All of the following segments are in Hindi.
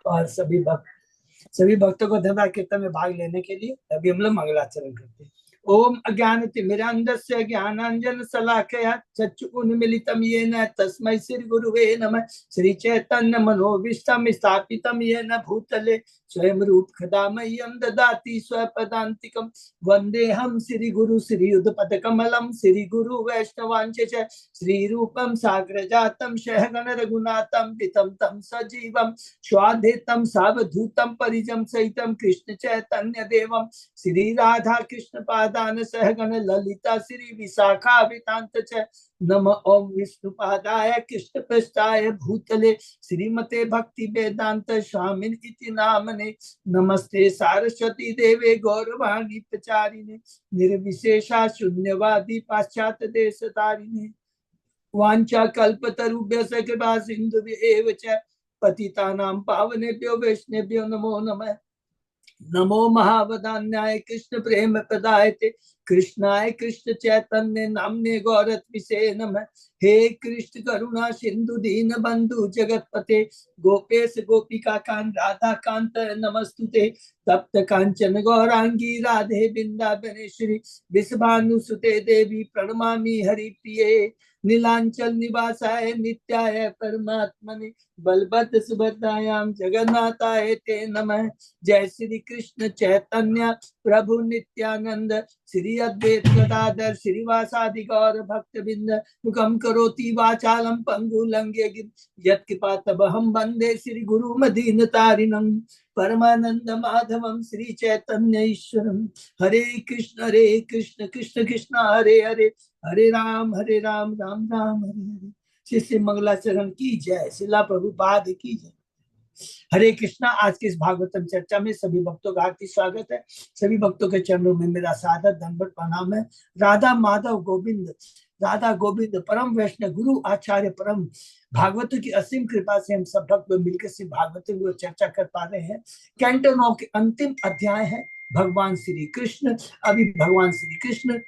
और सभी भक्तों को धन्यवाद कीर्तन में भाग लेने के लिए। अभी हम लोग मंगलाचरण करते हैं। ओम अज्ञानतिमिरान्धस्य ज्ञानांजन शलाकया चक्षुरुन्मीलितं येन तस्मै श्री गुरुवे नमः। श्री चैतन्य मनोभीष्टं स्थापितं येन भूतले स्वयं रूप खदा मह्यं ददाति स्वपदान्तिकं। वन्देऽहं श्री गुरु श्रीयुतपदकमलं श्री गुरु वैष्णवांच च श्री रूपं साग्रजातं सहगण रघुनाथं पितं तं सजीवं स्वाद्वैतं सावधूतं परिजं सहितं कृष्ण चैतन्य देवं श्री राधा कृष्ण पादान सहगण ललिता श्री विशाखावितांत च नम ओम विष्णुपादाय कृष्ण पृष्ठाय भूतले श्रीमते भक्ति वेदांत स्वामिन इति नामने। नमस्ते सारस्वती देवे गौरवाणी प्रचारिणे निर्विशेषा शून्यवादी पाश्चात्य देश तारिणे वांछा कल्पतरुभ्यश्च कृपा सिन्धुभ्येव च पतितानां पावनेभ्यो वैष्णवेभ्यो नमो नमः। नमो महावदान्याय कृष्ण प्रेम प्रदायते कृष्णाय कृष्ण चैतन्य नामने गौरत्विषे नमः। हे कृष्ण करुणा सिंधु दीन बंधु जगतपते गोपेश गोपिका कांत राधा कांत नमस्तुते। तप्त कांचन गौरांगी राधे बिंदावनेश्वरी विश्वानुसुते देवी प्रणमामि हरिप्रिये। नीलांचल निवासाय नित्याय परमात्मने बलभद्र सुभद्रायां जगन्नाथाय ते नमः। जय श्री कृष्ण चैतन्य प्रभु नित्यानंद श्री अद्वैत गदाधर श्रीवासादि गौर भक्त बिंद मुखम करोति वाचालम पंगु लंघे यत्कृपातमहं वंदे श्री गुरु मदीन तारिणं परमानंद माधवम श्री चैतन्य ईश्वरम। हरे कृष्ण कृष्ण कृष्ण हरे हरे हरे राम राम राम हरे हरे। श्री श्री मंगलाचरण की जय। शिला प्रभुपाद की जय। हरे कृष्णा। आज की इस भागवतम चर्चा में सभी भक्तों का हार्दिक स्वागत है। सभी भक्तों के चरणों में मेरा सादर दंडवत प्रणाम है। राधा माधव गोविंद राधा गोविंद परम वैष्णव गुरु आचार्य परम भागवतों की असीम कृपा से हम सब भक्त मिलकर से भागवतों की चर्चा कर पा रहे हैं। कैंटो 9 के अंतिम अध्याय है भगवान श्री कृष्ण। अभी भगवान श्री कृष्ण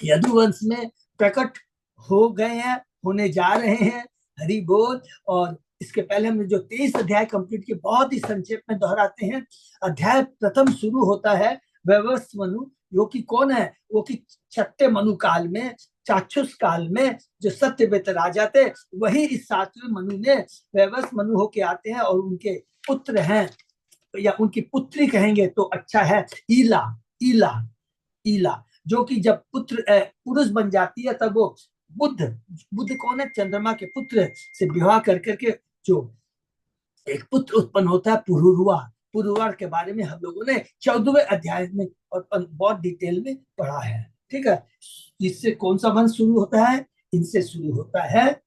यदुवंश में प्रकट हो गए हैं, होने जा रहे हैं। हरि बोल। और इसके पहले हमने जो 23 अध्याय कंप्लीट किए बहुत ही संक्षेप में दोहराते हैं। अध्याय प्रथम शुरू होता है वैवस्वत मनु, जो कि कौन है? वो कि छठे मनु काल में, चाक्षुष काल में जो सत्यव्रत राजा थे, वही इस 7वें मनु में वैवस्वत मनु होके आते हैं। और उनके पुत्र हैं, या उनकी पुत्री कहेंगे तो अच्छा है, ईला। ईला ईला जो कि जब पुत्र पुरुष बन जाती है तब वो बुद्ध कौन है? चंद्रमा के पुत्र से विवाह कर करके जो एक पुत्र उत्पन्न होता है पुरुरवा के बारे में हम लोगों ने 14वें अध्याय में और बहुत डिटेल में पढ़ा है। ठीक है। इससे कौन सा वंश शुरू होता है? इनसे शुरू होता है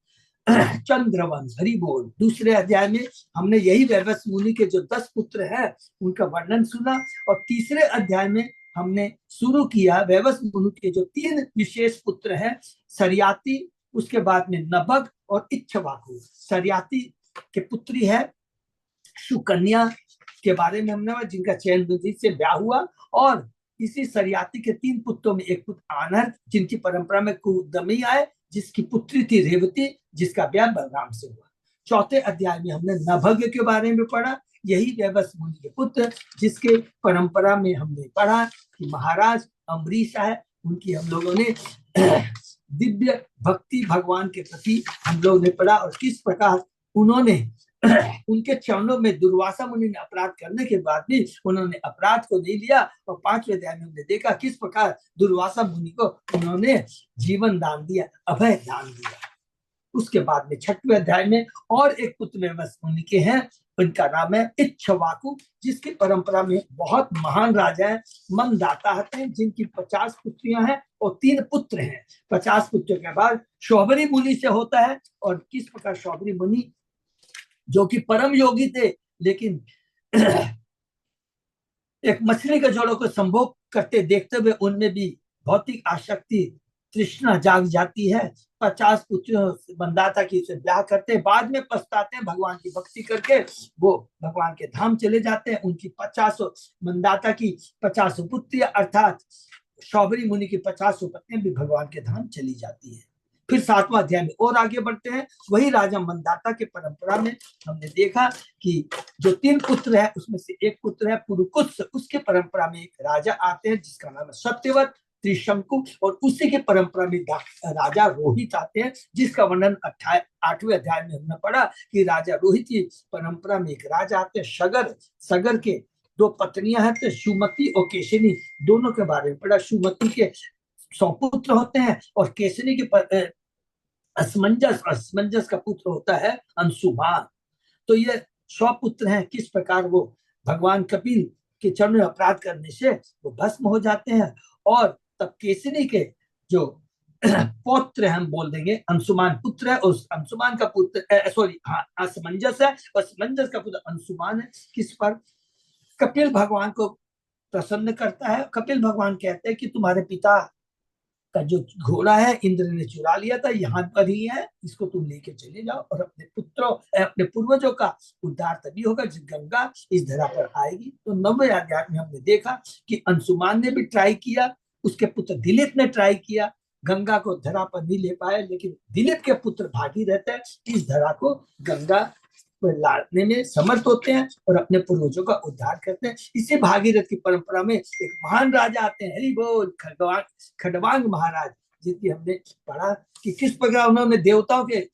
चंद्रवंश। हरि बोल। दूसरे अध्याय में हमने यही वैवस्वत मुनि के जो 10 पुत्र हैं उनका वर्णन सुना। और तीसरे अध्याय में हमने शुरू किया वैवस्वत मुनि के जो 3 विशेष पुत्र हैं, सरयाति, उसके बाद में नभग और इच्छवाकु। सरयाति के पुत्री है सुकन्या के बारे में हमने, जिनका चयन से ब्याह हुआ। और इसी सरयाति के 3 पुत्रों में एक पुत्र आनर्द, जिनकी परंपरा में कुदमी आए, जिसकी पुत्री थी रेवती, जिसका ब्याह बलराम से हुआ। चौथे अध्याय में हमने नभग के बारे में पढ़ा, यही वैवस्वत मुनि के पुत्र, जिसके परंपरा में हमने पढ़ा कि महाराज अम्बरीश है। उनकी हम लोगों ने दिव्य भक्ति भगवान के प्रति हम लोगों ने पढ़ा, और किस प्रकार उन्होंने उनके चरणों में दुर्वासा मुनि ने अपराध करने के बाद भी उन्होंने अपराध को नहीं लिया। और 5वें अध्याय में हमने देखा किस प्रकार दुर्वासा मुनि को उन्होंने जीवन दान दिया, अभय दान दिया। उसके बाद में 6वें अध्याय में और एक पुत्र वैवस्वत मुनि के हैं, उनका नाम है इच्छवाकु, जिसकी परंपरा में बहुत महान राजा है, मनदाता हैं, जिनकी 50 पुत्रियां हैं और 3 पुत्र हैं। 50 पुत्रों के बाद शौबरी मुनि से होता है। और किस प्रकार शौबरी मुनि जो कि परम योगी थे, लेकिन एक मछली के जोड़ों को संभोग करते देखते हुए उनमें भी भौतिक आसक्ति तृष्णा जाग जाती है। 50 पुत्रों मंदाता की उसे ब्याह करते, बाद में पछताते हैं, भगवान की भक्ति करके वो भगवान के धाम चले जाते हैं। उनकी 50 मंदाता की 50 पुत्रियां, अर्थात शौबरी मुनि की 50 पत्नियां भी भगवान के धाम चली जाती है। फिर 7वां अध्याय में और आगे बढ़ते हैं। वही राजा मंदाता के परंपरा में हमने देखा कि जो 3 पुत्र है उसमें से एक पुत्र है पुरुकुत्स, उसके परंपरा में एक राजा आते हैं जिसका नाम है सत्यवत त्रिशंकु, और उसी के परंपरा में राजा रोहित आते हैं, जिसका वर्णन 8वें अध्याय में हमने पढ़ा कि राजा रोहित की परंपरा में एक राजा आते हैं सगर। सगर के 2 पत्नियां हैं, तो सुमति और केशिनी, दोनों के बारे में पढ़ा। सुमति के 100 पुत्र होते हैं और केशिनी के असमंजस का पुत्र होता है अंशुमान। तो ये 100 पुत्र हैं। किस प्रकार वो भगवान कपिल के चरण में अपराध करने से वो भस्म हो जाते हैं, और तब केसरी के जो पौत्र हम बोल देंगे, अंशुमान पुत्र है, और अंशुमान का पुत्र सॉरी हाँ असमंजस है, और असमंजस का पुत्र अंशुमान है। किस पर कपिल भगवान को प्रसन्न करता है। कपिल भगवान कहते हैं कि तुम्हारे पिता का जो घोड़ा है इंद्र ने चुरा लिया था, यहाँ पर ही है, इसको तुम लेके चले जाओ, और अपने पुत्रों अपने पूर्वजों का उद्धार तभी होगा जब गंगा इस धरा पर आएगी। तो 9वें अध्याय में हमने देखा कि अंशुमान ने भी ट्राई किया, उसके पुत्र दिलीप ने ट्राई किया, गंगा को धरा पर नहीं ले पाए, लेकिन दिलीप के पुत्र भागी रहते हैं, इस धरा को गंगा लाने में समर्थ होते हैं और अपने पूर्वजों का उद्धार करते हैं। इसी भागीरथ की परंपरा में एक महान राजा आते हैं, हरि बोल, खडवांग महाराज, जिनकी हमने पढ़ा कि किस प्रकार उन्होंने देवताओं के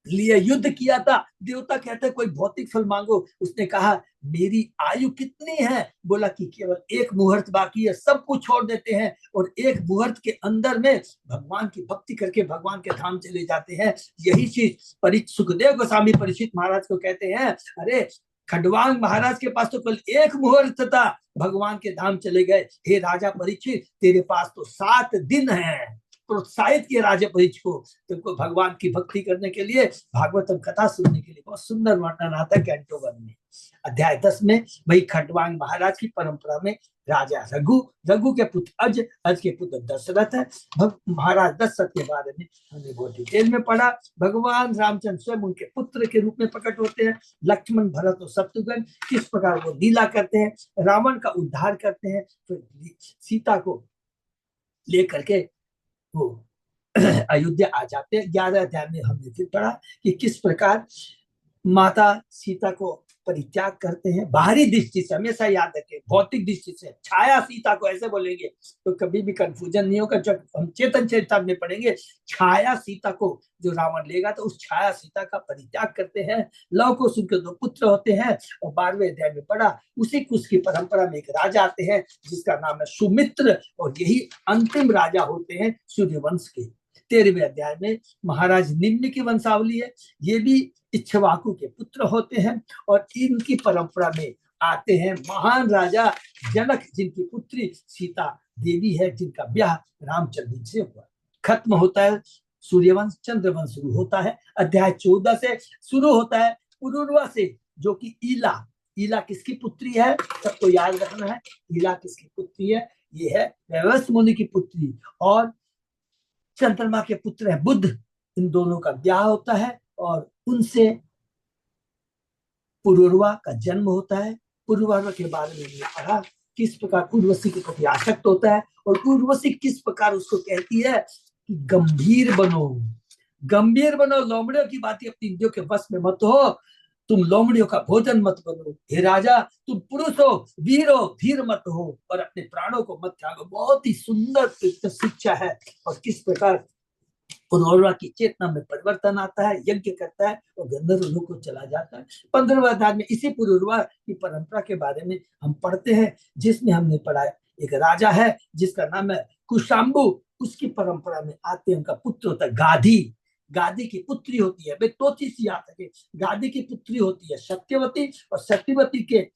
लिए युद्ध किया था। देवता कहते कोई भौतिक फल मांगो, उसने कहा मेरी आयु कितनी है, बोला कि केवल 1 मुहूर्त बाकी है, सब कुछ छोड़ देते हैं और 1 मुहूर्त के अंदर में भगवान की भक्ति करके भगवान के धाम चले जाते हैं। यही चीज सुखदेव गोस्वामी परीक्षित महाराज को कहते हैं, अरे खडवांग महाराज के पास तो कल 1 मुहूर्त था, भगवान के धाम चले गए। हे राजा परीक्षित, तेरे पास तो 7 दिन है। प्रोत्साहित किया राजा परीक्षित को तुमको भगवान की भक्ति करने के लिए, भागवतम कथा सुनने के लिए। बहुत सुंदर वर्णन आता है कैंटो 1 में। अध्याय 10 में वही खडवांग महाराज की परंपरा में राजा रघु के पुत्र अज के पुत्र दशरथ है। महाराज दशरथ के बारे में हमने बहुत डिटेल में पढ़ा। भगवान रामचंद्र स्वयं उनके पुत्र के रूप में प्रकट होते हैं। लक्ष्मण भरत और शत्रुघ्न किस प्रकार वो लीला करते हैं, रावण का उद्धार करते हैं, फिर सीता को लेकर के वो अयोध्या आ जाते हैं। 11 अध्याय में हमने फिर पढ़ा कि किस प्रकार माता सीता को परित्याग करते हैं। बाहरी दृष्टि से हमेशा याद रखें, भौतिक दृष्टि से छाया सीता को ऐसे बोलेंगे तो कभी भी कंफ्यूजन नहीं होगा। जब हम चेतन चरितामृत में पढ़ेंगे, छाया सीता को जो रावण लेगा तो उस छाया सीता का परित्याग करते हैं। लव कुश उनके 2 पुत्र होते हैं। और 12वें अध्याय में पढ़ा उसी कुश की परंपरा में एक राजा आते हैं जिसका नाम है सुमित्र, और यही अंतिम राजा होते हैं सूर्यवंश के। 13वें अध्याय में महाराज निम्न की वंशावली है, ये भी इक्ष्वाकु के पुत्र होते हैं, और इनकी परंपरा में आते हैं महान राजा जनक, जिनकी पुत्री सीता देवी है, जिनका ब्याह रामचंद्र से हुआ। खत्म होता है सूर्यवंश, चंद्रवंश शुरू होता है। अध्याय 14 से शुरू होता है पुरुरवा से, जो कि ईला किसकी पुत्री है, सबको याद रखना है। ईला किसकी पुत्री है, ये है वैवस्वत मुनि की पुत्री, और चंद्रमा के पुत्र है बुध। इन दोनों का ब्याह होता है और उनसे पुरुरवा का जन्म होता है। पुरुरवा के बारे में हमने पढ़ा किस प्रकार उर्वशी के प्रति आसक्त होता है, और उर्वशी किस प्रकार उसको कहती है कि गंभीर बनो, लोमड़ियों की बातें अपनी इंद्रियों के वश में मत हो, तुम लोमड़ियों का भोजन मत बनो। हे राजा, तुम पुरुष हो, वीर हो, धीर मत हो, और अपने प्राणों को मत त्यागो। बहुत ही सुंदर शिक्षा है, और किस प्रकार पुरुरवा की चेतना में परिवर्तन आता है, यज्ञ करता है और गंधर्व लोक को चला जाता है। 15वें अध्याय में इसी पुरुरवा की परंपरा के बारे में हम पढ़ते हैं, जिसमें हमने पढ़ा एक राजा है जिसका नाम है कुशाम्बु। उसकी परंपरा में आते हैं, उनका पुत्र होता है गादी की पुत्री होती है, तो चीज याद रखें, गादी की पुत्री होती है सत्यवती, और सत्यवती के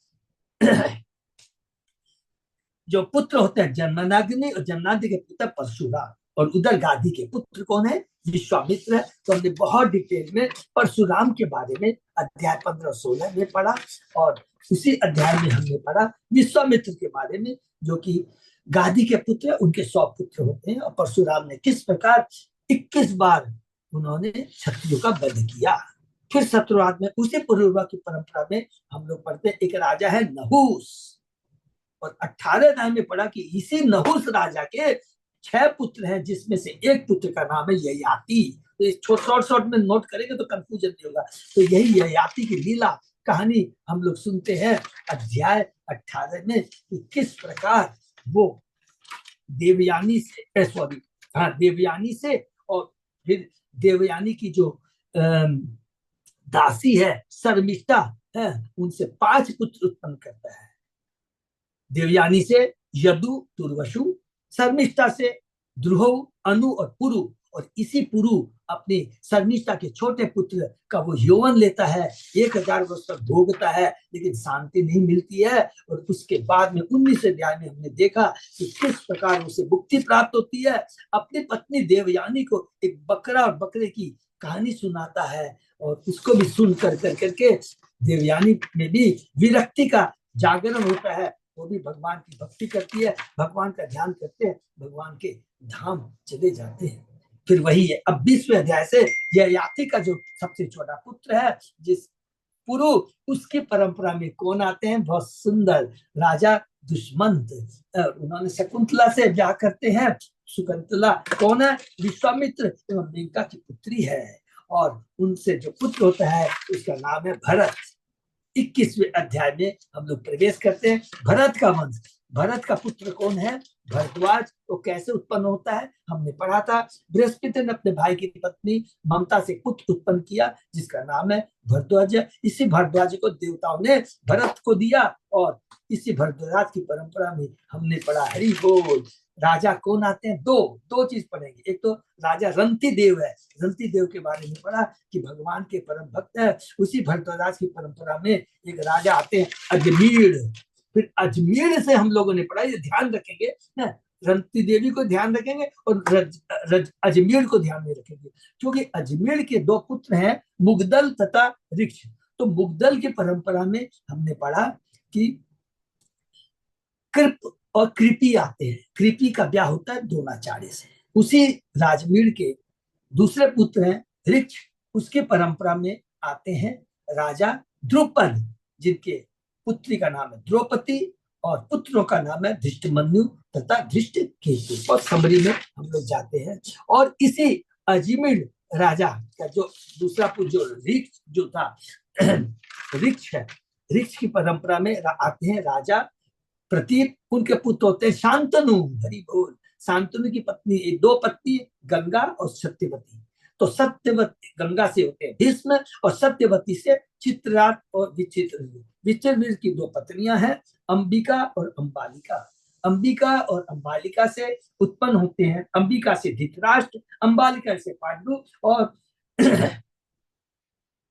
जो पुत्र होते हैं जन्मनाग्नि, और जन्मनाग्नि के पुत्र परशुराम, और उधर गादी के पुत्र कौन है, विश्वामित्र है। तो हमने बहुत डिटेल में परशुराम के बारे में अध्याय 15-16 में पढ़ा, और उसी अध्याय में हमने पढ़ा विश्वामित्र के बारे में, जो कि गादी के पुत्र, उनके 100 पुत्र होते हैं। और परशुराम ने किस प्रकार 21 बार उन्होंने क्षत्रियों का वध किया। फिर शत्रुघ्न में उसी पुरुरवा की परंपरा में हम लोग पढ़ते हैं, एक राजा है नहुस, और 18 अध्याय में पढ़ा कि इसी नहुस राजा के 6 पुत्र हैं, जिसमें से एक पुत्र का नाम है ययाति। तो शॉर्ट शॉर्ट में नोट करेंगे तो कंफ्यूजन नहीं होगा। तो यही ययाति की लीला कहानी हम लोग सुनते हैं अध्याय 18 में, कि किस प्रकार वो देवयानी से, सॉरी, हाँ, देवयानी से, और फिर देवयानी की जो दासी है शर्मिष्ठा है, उनसे 5 पुत्र उत्पन्न करता है। देवयानी से यदु दुर्वसु, शर्मिष्ठा से ध्रुव, अनु और पुरु, और इसी पुरु अपनी शर्मिष्ठा के छोटे पुत्र का वो यौवन लेता है, 1000 वर्ष तक भोगता है, लेकिन शांति नहीं मिलती है। और उसके बाद में 19वें अध्याय में हमने देखा कि किस प्रकार उसे मुक्ति प्राप्त होती है। अपनी पत्नी देवयानी को एक बकरा और बकरे की कहानी सुनाता है, और उसको भी सुन कर करके देवयानी में भी विरक्ति का जागरण होता है। वो भी भगवान की भक्ति करती है, भगवान का ध्यान करते हैं, भगवान के धाम चले जाते हैं। फिर वही है, अब 20वें अध्याय से ययाति का जो सबसे छोटा पुत्र है, जिस पुरु, उसकी परंपरा में कौन आते हैं? बहुत सुंदर राजा दुष्मंत। उन्होंने शकुंतला से ब्याह करते हैं। शकुंतला कौन है? विश्वामित्र एवं मेनका की पुत्री है, और उनसे जो पुत्र होता है उसका नाम है भरत। 21वें अध्याय में हम लोग प्रवेश करते हैं। भरत का वंश, भरत का पुत्र कौन है? भरद्वाज। तो कैसे उत्पन्न होता है हमने पढ़ा था। बृहस्पति ने अपने भाई की पत्नी ममता से पुत्र उत्पन्न किया, जिसका नाम है भरद्वाज। इसी भरद्वाज को देवताओं ने भरत को दिया, और इसी भरद्वाज की परंपरा में हमने पढ़ा हरि बोल। राजा कौन आते हैं? दो चीज पढ़ेंगे। एक तो राजा रंती देव है, रंती देव के बारे में पढ़ा कि भगवान के परम भक्त है। उसी भरद्वाज की परंपरा में एक राजा आते हैं अजमीर। फिर अजमेर से हम लोगों ने पढ़ा, ये ध्यान रखेंगे ना, रंती देवी को ध्यान रखेंगे और अजमेर को ध्यान में रखेंगे, क्योंकि अजमेर के 2 पुत्र हैं, मुगदल तथा ऋक्ष। तो मुगदल की परंपरा में हमने पढ़ा कि कृप और कृपी आते हैं। कृपी का ब्याह होता है द्रोणाचार्य से। उसी राजमीर के दूसरे पुत्र हैं ऋक्ष, उसके परंपरा में आते हैं राजा द्रुपद, जिनके पुत्री का नाम है द्रौपदी, और पुत्रों का नाम है धृष्टमन्यु तथा धृष्टकेतु। और समरी में हम लोग जाते हैं। और इसी अजमेर राजा का जो दूसरा पुत्र जो ऋक्ष जो था ऋक्ष है, ऋक्ष की परंपरा में आते हैं राजा प्रतीप। उनके पुत्र होते हैं शांतनु। हरि बोल। शांतनु की पत्नी, 2 पत्नी, गंगा और सत्यवती। तो सत्यवती गंगा से होते हैं भीष्म, और सत्यवती से चित्रराज और विचित्र। विचित्र की 2 पत्नियां हैं, अंबिका और अंबालिका। अंबिका और अंबालिका से उत्पन्न होते हैं, अंबिका से धृतराष्ट्र, अंबालिका से पांडु, और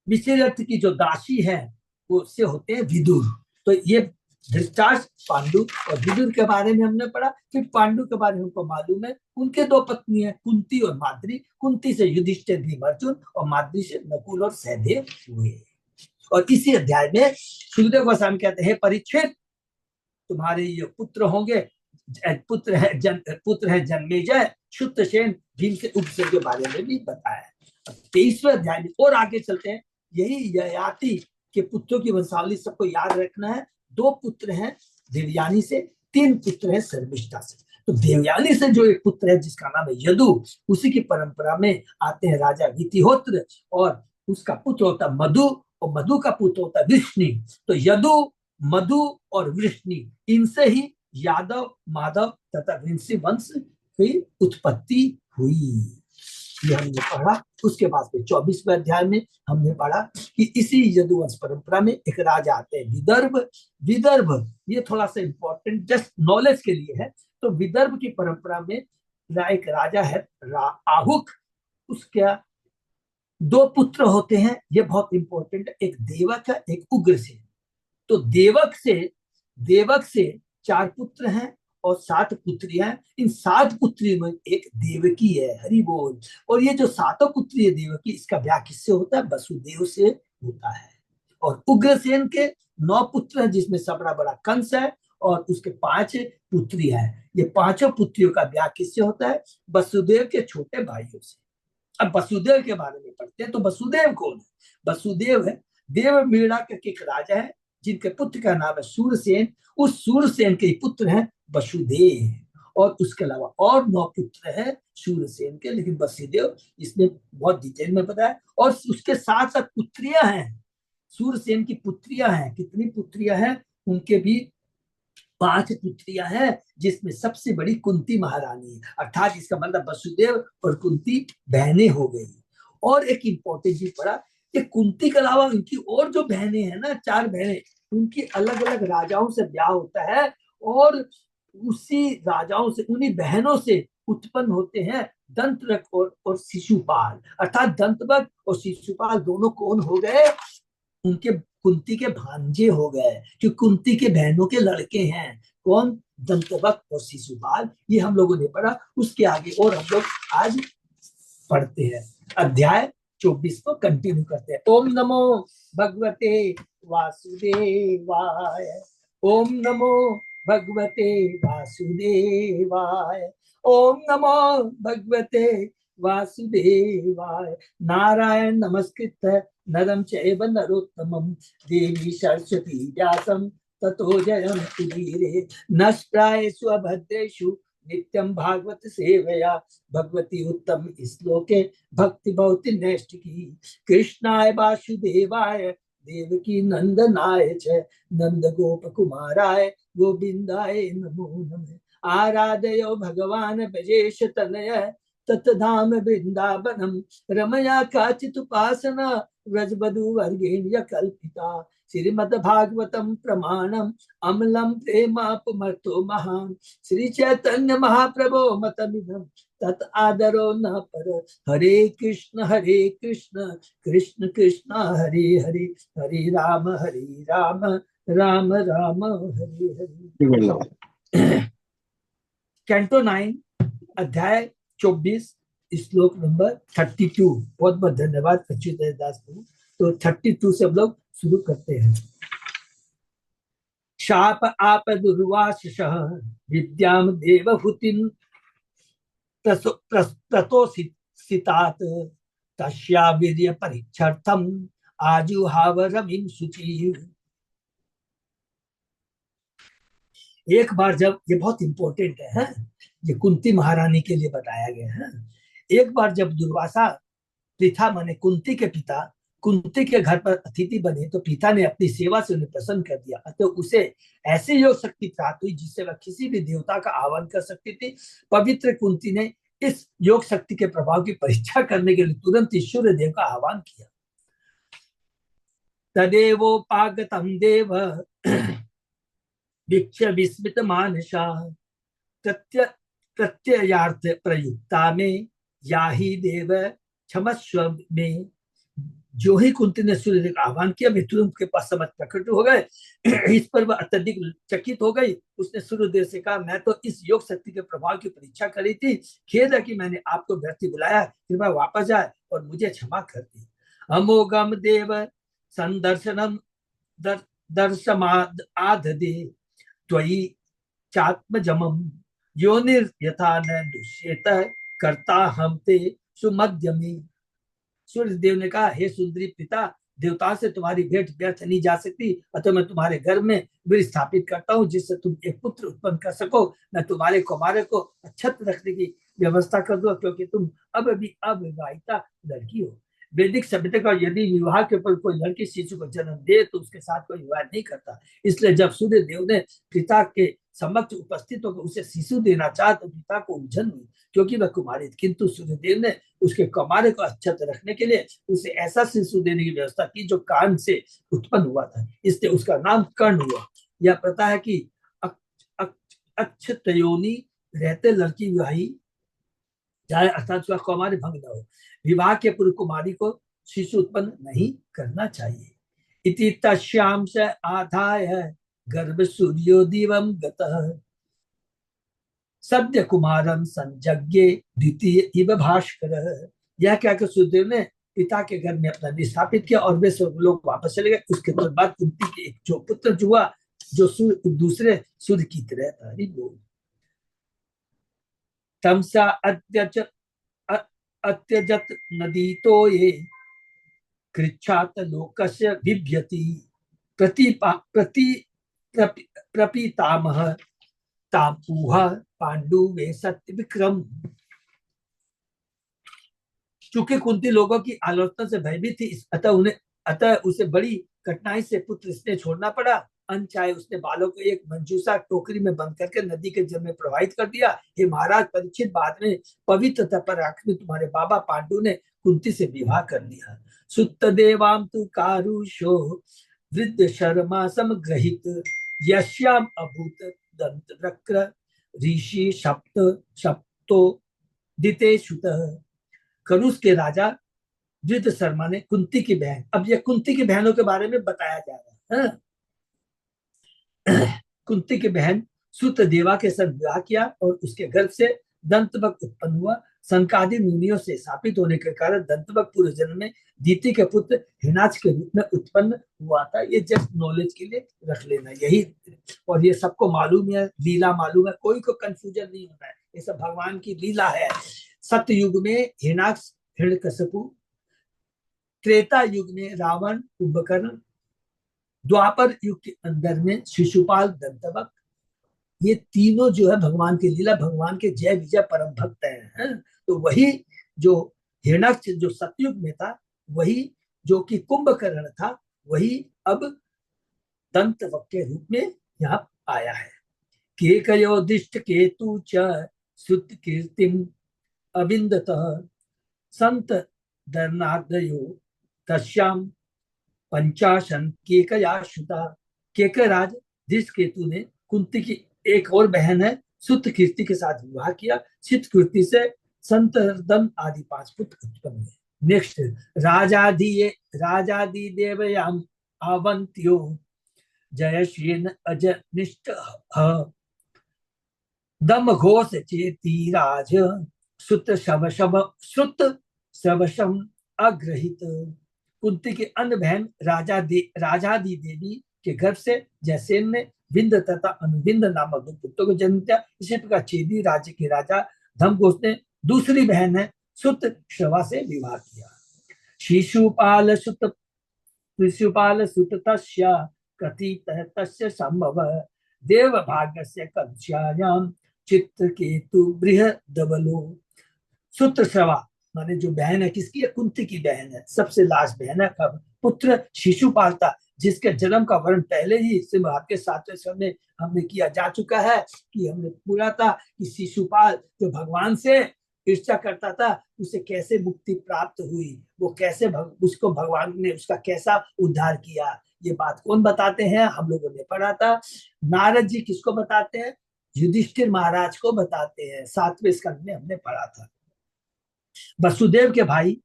विचित्र की जो दासी है वो से होते हैं विदुर। तो ये धृतराष्ट्र, पांडु और विदुर के बारे में हमने पढ़ा। फिर पांडु के बारे में हमको मालूम है, उनके 2 पत्नी है, कुंती और माद्री। कुंती से युधिष्ठिर, भीम अर्जुन, और माद्री से नकुल और सहदेव हुए। और इसी अध्याय में सुखदेव गोस्वामी कहते हैं, परीक्षित, तुम्हारे ये पुत्र होंगे, पुत्र है जन्मेजय, क्षुत्रसेन, भीम के उपसर्ग के बारे में भी बताया। 23वें अध्याय में और आगे चलते हैं। यही ययाति के पुत्रों की वंशावली सबको याद रखना है। 2 पुत्र हैं देवयानी से, 3 पुत्र हैं शर्मिष्ठा से। तो देवयानी से जो एक पुत्र है जिसका नाम है यदु, उसी की परंपरा में आते हैं राजा वितिहोत्र, और उसका पुत्र होता है मधु, और मधु का पुत्र होता है वृष्णि। तो यदु, मधु और वृष्णि, इनसे ही यादव, माधव तथा वंशी वंश की उत्पत्ति हुई। ये हमने पढ़ा। उसके बाद में 24वें अध्याय में हमने पढ़ा कि इसी यदुवंश परंपरा में एक राजा आते हैं विदर्भ। विदर्भ ये थोड़ा सा इंपॉर्टेंट जस्ट नॉलेज के लिए है। तो विदर्भ की परंपरा में एक राजा है आहुक। उसका 2 पुत्र होते हैं, ये बहुत इंपॉर्टेंट है, एक देवक है, एक उग्रसेन। तो देवक से 4 पुत्र हैं और 7 पुत्रियां हैं। इन 7 पुत्रियों में एक देवकी है। हरि बोल। और ये जो 7 पुत्री है देवकी, इसका ब्याह किससे होता है? वसुदेव से होता है। और उग्रसेन के 9 पुत्र हैं, जिसमें सबसे बड़ा कंस है, और उसके 5 पुत्री हैं। ये 5 पुत्रियों का ब्याह किससे होता है? वसुदेव के छोटे भाइयों से। अब वसुदेव के बारे में पढ़ते हैं। तो वसुदेव कौन है? वसुदेव है देव मीणा के एक राजा है, जिनके पुत्र का नाम है सूरसेन। उस सूरसेन के पुत्र हैं वसुदेव। और उसके अलावा और 9 पुत्र हैं सूर्यसेन के, लेकिन वसुदेव इसने बहुत डिटेल में बताया। और उसके साथ साथ पुत्रियां हैं, सूर्यसेन की पुत्रियां हैं। कितनी पुत्रियां हैं? उनके भी 5 पुत्रियां हैं, जिसमें सबसे बड़ी कुंती महारानी है, अर्थात इसका मतलब वसुदेव और कुंती बहनें हो गई। और एक इंपॉर्टेंट चीज पड़ा कि कुंती के अलावा उनकी और जो बहनें हैं ना, 4 बहनें, उनकी अलग अलग राजाओं से ब्याह होता है, और उसी राजाओं से, उन्हीं बहनों से उत्पन्न होते हैं दंतवक्र और शिशुपाल। अर्थात दंतवक्र और शिशुपाल दोनों कौन हो गए? उनके कुंती के भांजे हो गए, कि कुंती के बहनों के लड़के हैं। कौन? दंतवक्र और शिशुपाल। ये हम लोगों ने पढ़ा। उसके आगे और हम लोग आज पढ़ते हैं। अध्याय 24 को कंटिन्यू करते हैं। ओम नमो भगवते वासुदेवाय। ओम नमो भगवते वासुदेवाय। ओम नमो भगवते वासुदेवाय। नारायण नमस्कृत्य नरं चैव नरोत्तमं देवी सरस्वती व्यासं ततो जयन्ति वीरे। नष्टायेषु अभद्रेषु नित्यं भागवत सेवया भगवती उत्तम श्लोके भक्ति भवति नैष्टिकी। कृष्णाय वासुदेवाय देवकी नंदनाय च नंद गोप कुमाराय गोविंदाय नमो नमः। आराधयो भगवान ब्रजेश तनय ततधाम वृंदावनम रमया काचित उपासना व्रजवधु वर्गेण्य कल्पिता। श्रीमद्भागवतम प्रमाणम अमलम प्रेमापमर्तो महान। श्री चैतन्य महाप्रभो मतमिदं तत् आदरो न पर। हरे कृष्ण कृष्ण कृष्ण हरे हरे, हरे राम राम राम हरे हरे। कैंटो 9 अध्याय 24 श्लोक नंबर 32। बहुत बहुत धन्यवाद अच्युत दास को। तो 32 से हम लोग शुरू करते हैं। शाप आप दुर्वासश विद्याम देवहूतिम ततोसितात तस्या वीर्य परीक्षार्थम आजुहाव रविं शुचि। एक बार जब, ये बहुत इंपॉर्टेंट है, ये कुंती महारानी के लिए बताया गया है। एक बार जब दुर्वासा पिता माने कुंती के पिता कुंती के घर पर अतिथि बने, तो पिता ने अपनी सेवा से उन्हें प्रसन्न कर दिया। तो उसे ऐसी योग शक्ति प्राप्त हुई जिससे वह किसी भी देवता का आह्वान कर सकती थी। पवित्र कुंती ने इस योग शक्ति के प्रभाव की परीक्षा करने के लिए तुरंत ईश्वर देव का आह्वान किया। तदेवोपागतम देव वीक्ष विस्मित मानसा प्रत्ययार्थ प्रयुक्ता में या ही देव क्षमस्व में। जो ही कुंती ने सूर्य का आह्वान किया, वे तुरंत के पास समझ प्रकट हो गए। इस पर वह अत्यधिक चकित हो गई। उसने सूर्यदेव से कहा, मैं तो इस योग शक्ति के प्रभाव की परीक्षा करी थी। खेद है कि मैंने आपको व्यर्थ बुलाया। कृपया वापस आए और मुझे क्षमा कर दी। अमोघम देव संदर्शनम दर्शमादे त्वयि चात्मजमम योनिर यथा न दुष्येत करता हम ते सुमध्यमी। सूर्य देव ने कहा, हे सुंदरी पिता, देवताओं से तुम्हारी भेंट व्यर्थ नहीं जा सकती, अतः मैं तुम्हारे घर में वीर स्थापित करता हूँ जिससे तुम एक पुत्र उत्पन्न कर सको। मैं तुम्हारे कुमारे को अक्षत रखने की व्यवस्था कर दूंगा, क्योंकि तुम अब भी अविवाहिता लड़की हो। वैदिक सभ्यता का यदि विवाह के ऊपर कोई लड़की शिशु को जन्म दे तो उसके साथ कोई विवाह नहीं करता। इसलिए जब सूर्य देव ने पिता के समक्ष उपस्थित होकर उसे शिशु देना चाहा तो पिता को उलझन हुई, क्योंकि वह कुमारी थी। किंतु सूर्यदेव ने उसके कुमारे को अच्छत रखने के लिए उसे ऐसा शिशु देने की व्यवस्था की जो कान से उत्पन्न हुआ था, इसलिए उसका नाम कर्ण हुआ। यह प्रथा है कि अक्षतयोनि रहते लड़की विवाही जाए, अर्थात उसका कुमारी भंग न हो। विवाह के पूर्व कुमारी को शिशु उत्पन्न नहीं करना चाहिए। इति तस्याम से आधाय गर्भ सूर्यो दिवम गतः सद्य कुमारम संजज्ञे द्वितीय इव भास्कर। यह कहकर सूर्यदेव ने पिता के घर में अपना विस्थापित किया और वे सब लोग वापस चले गए। उसके बाद कुंती के एक जो पुत्र हुआ जो दूसरे सूर्य की तरह था। तमसा अत्यजत नदी तो ये कृच्छात लोकस्य बिभ्यति प्रति प्रति प्रपीतामह तापूह पांडु वे सत्य विक्रम। चूंकि कुंती लोगों की आलोचना से भयभीत थी, अतः उसे बड़ी कठिनाई से पुत्र स्नेह छोड़ना पड़ा। अनचाहे उसने बालों को एक मंजूसा टोकरी में बंद करके नदी के जल में प्रवाहित कर दिया। हे महाराज परीक्षित, बाद में पवित्रता पर आखिर तुम्हारे बाबा पांडु ने कुंती से विवाह कर लिया। सुत देवाम तु कारुषो वृद्ध शर्मा समग्रहित यश्याम अभूत दंत वक्र ऋषि सप्तो दिते सुत। करुष के राजा वृद्ध शर्मा ने कुंती की बहन, अब ये कुंती की बहनों के बारे में बताया जा रहा है। कुंती की बहन सुत देवा के साथ विवाह किया और उसके गर्भ से दंतवक उत्पन्न हुआ। संकादि मुनियों से स्थापित होने के कारण दंतवक पूर्व जन्म में दीति के पुत्र हिनाच के रूप में उत्पन्न हुआ था। ये जस्ट नॉलेज के लिए रख लेना, यही। और ये सबको मालूम है, लीला मालूम है, कोई को कंफ्यूजन नहीं होता है, ये सब भगवान की लीला है। सत्य युग में हिरणाक्ष हिरण्यकशिपु, त्रेता युग में रावण कुंभकर्ण, द्वापर युग के अंदर में शिशुपाल दंतवक, ये तीनों जो है भगवान की लीला, भगवान के जय विजय परम भक्त हैं। तो वही जो हिरणाक्ष जो सतयुग में था, वही जो कि कुंभकर्ण था, वही अब दंतवक के रूप में यहाँ आया है। केकयोदिष्ट केतु च सुत कीर्तिम अविंदतः संत दर्नादयो तस्याम पंचाशन केकया श्रुता। केकराज धृष्टकेतु ने कुंती की एक और बहन है सुत कीर्ति के साथ विवाह किया। चित कीर्ति से संतर्दन आदि 5 पुत्र उत्पन्न हुए। नेक्स्ट, राजादि देवयाम आवंत्यो जयशीन अजनिष्ठ दम घोष चेती राज सुत शवशम अग्रहित। कुंती की अन्य बहन राजादी देवी के गर्भ से जयसेन ने विंद तथा अनुविंद नामक 2 पुत्रों को जन्म दिया। इसी प्रकार चेदी राज्य के राजा धर्मघोष ने दूसरी बहन है सुत श्रवा से विवाह किया। शिशुपाल सुत तस्य कथित तस्य संभव देव भाग्यस्य कक्षायाम चित्रकेतु बृहदबलो। सुत श्रवा माने जो बहन है, किसकी है? कुंती की बहन है, सबसे लास्ट बहन है। कब? पुत्र शिशुपाल था, जिसके जन्म का वर्णन पहले ही सिंहभाग के 7वें स्कंद में हमने किया जा चुका है, कि हमने पूरा था कि शिशुपाल जो भगवान से ईर्ष्या करता था, उसे कैसे मुक्ति प्राप्त हुई, वो कैसे उसको भगवान ने उसका कैसा उद्धार किया। ये बात कौन बताते हैं? हम लोगों ने पढ़ा था। नारद जी किसको बताते हैं? युधिष्ठिर महाराज को बताते हैं, 7वें स्कंद में हमने पढ़ा था। वसुदेव के भाई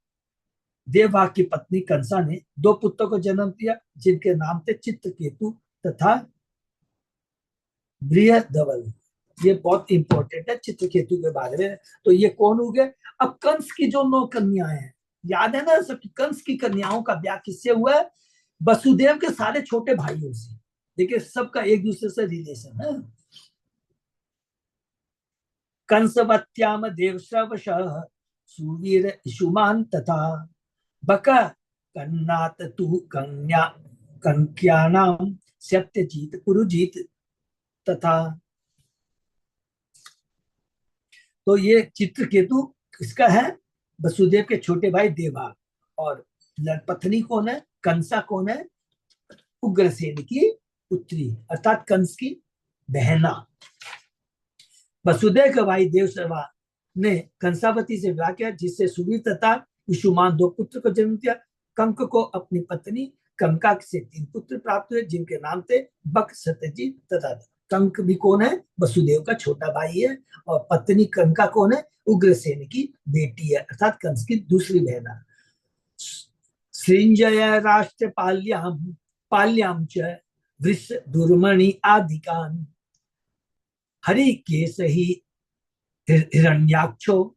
देवभाग की पत्नी कंसा ने 2 पुत्रों को जन्म दिया, जिनके नाम थे चित्रकेतु तथा बृहदबल। ये बहुत इंपॉर्टेंट है चित्रकेतु के बारे में। तो ये कौन हो गए? अब कंस की जो 9 कन्याएं हैं, याद है ना सब? कंस की कन्याओं का ब्याह किससे हुआ है? वसुदेव के सारे छोटे भाइयों से। देखिए सबका एक दूसरे से रिलेशन है। कंसवत्याम देवश्रवशः सुवीर इशुमान तथा बक कन्नात तु कन्या कंक्यानाम सत्यजीत पुरुजीत तथा। तो ये चित्रकेतु किसका है? वसुदेव के छोटे भाई देवभाग। और पत्नी कौन है? कंसा कौन है? उग्रसेन की पुत्री, अर्थात कंस की बहना। वसुदेव का भाई देवश्रवा ने कंसावती से विवाह किया, जिससे सुवीर तथा विशुमान 2 पुत्र को जन्म दिया। कंक को अपनी पत्नी कंका से 3 पुत्र प्राप्त हुए, जिनके नाम थे बक, सत्यजीत तथा। कंक भी कौन है? वसुदेव का छोटा भाई है। और पत्नी कंका कौन है? उग्रसेन की बेटी है, अर्थात कंस की दूसरी बहना। सृंजय राष्ट्र पाल्याम च वृष दुर्मणि आदिकान हरि केश ही हिरण्याक्षो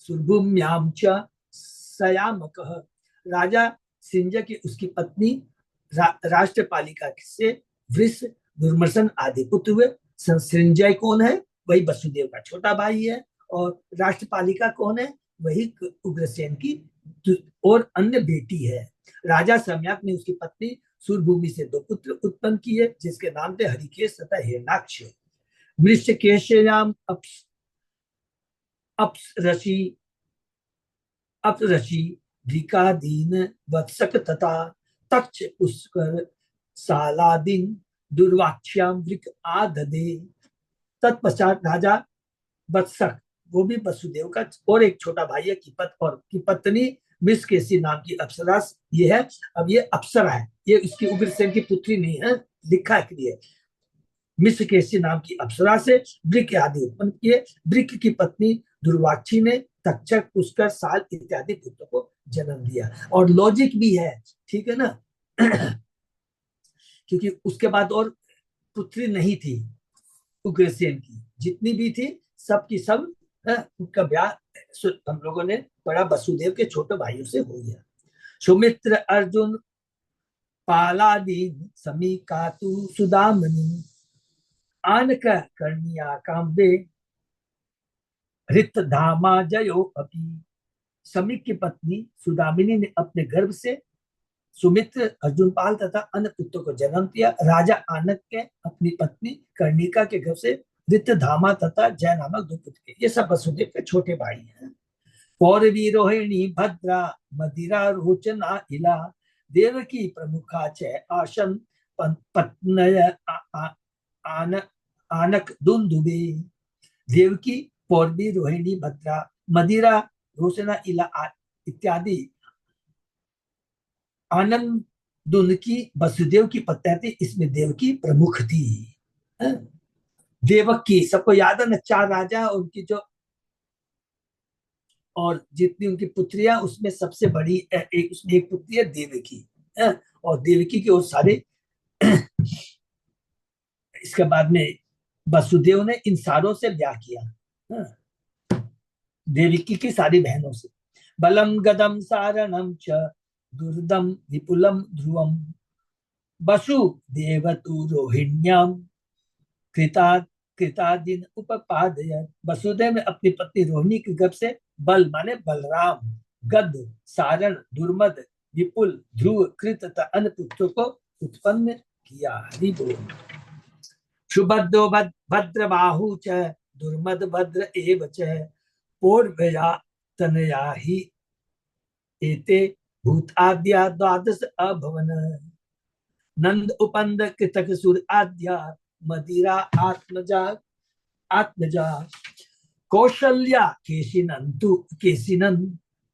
सुरभुम्याम च सयामकः। राजा सिंजय की उसकी पत्नी राष्ट्रपालिका से वृष, दुर्मर्शन आदि पुत्र हुए। संजय कौन है? वही वसुदेव का छोटा भाई है। और राष्ट्रपालिका कौन है? वही उग्रसेन की और अन्य बेटी है। राजा सम्यक ने उसकी पत्नी सूर्यभूमि से 2 पुत्र उत्पन्न किए, जिसके नाम थे हरिकेश तथा हिरण्याक्ष। मृषकेश्याम अप्सरसी अप्सरसी द्विकादीन वत्सक तथा तक्ष पुष्कर सालादीन दुर्वाक्ष्याम वृक आददे। तत्पश्चात राजा वत्सक, वो भी वसुदेव का और एक छोटा भाई है कीपत, और की पत्नी मृषकेशी नाम की अप्सरा ये है। अब ये अप्सरा है, ये इसकी उग्रसेन की पुत्री नहीं है, लिखा है कि मृषकेशी नाम की अप्सरा से वृक आदि उत्पन्न किए। वृक की पत्नी दुर्वाक्षी ने तक्षक पुष्कर साल इत्यादि पुत्रों को जन्म दिया। और लॉजिक भी है, ठीक है ना क्योंकि उसके बाद और पुत्री नहीं थी उग्रसेन की, जितनी भी थी सब की सब उनका ब्याह हम लोगों ने पढ़ा वसुदेव के छोटे भाइयों से हो गया। सुमित्र अर्जुन पालादीन समीकातु सुदामनी आनक कर्णिया काम्बे रित धामा जयो अपी। समीक की पत्नी सुदामिनी ने अपने गर्भ से सुमित्र, अर्जुनपाल तथा अन्य पुत्रों को जन्म दिया। राजा आनक के अपनी पत्नी कर्णिका के गर्भ से रितधामा तथा जय नामक 2 पुत्र। ये सब वसुदेव के छोटे भाई हैं। पौरवी रोहिणी भद्रा मदिरा रोचना इला देवकी प्रमुखा च आशन पत्नय आनक दुंदुबे। देवकी, पौरवी, रोहिणी, भद्रा, मदिरा, रोचना इला इत्यादि आनंद दुन की वसुदेव की पत्नियां थी, इसमें देवकी प्रमुख थी। देवकी सबको याद है ना, 4 राजा और उनकी जो और जितनी उनकी पुत्रियां, उसमें सबसे बड़ी उसमें एक पुत्री है देवकी। और देवकी के और सारे इसके बाद में वसुदेव ने इन सारों से ब्याह किया, देवकी की सारी बहनों से। बलम गदम सारणम च दुर्दम विपुलम ध्रुवम वसु देवतु रोहिण्याम कृतादिन उपपादय। वसुदेव ने अपनी पत्नी रोहिणी के गर्भ से बल माने बलराम, गद, सारण, दुर्मद, विपुल, ध्रुव, कृत तथा अन्य पुत्रों को उत्पन्न किया। हरि बोल। सुभद्रो भद्र बाहु च दुर्मद भद्र एव च पौर्वया तनया ही एते भूत आद्या द्वादश अभवन। नंद उपंद कृतक सुर आद्या मदिरा आत्मजा कौशल्या केशिनन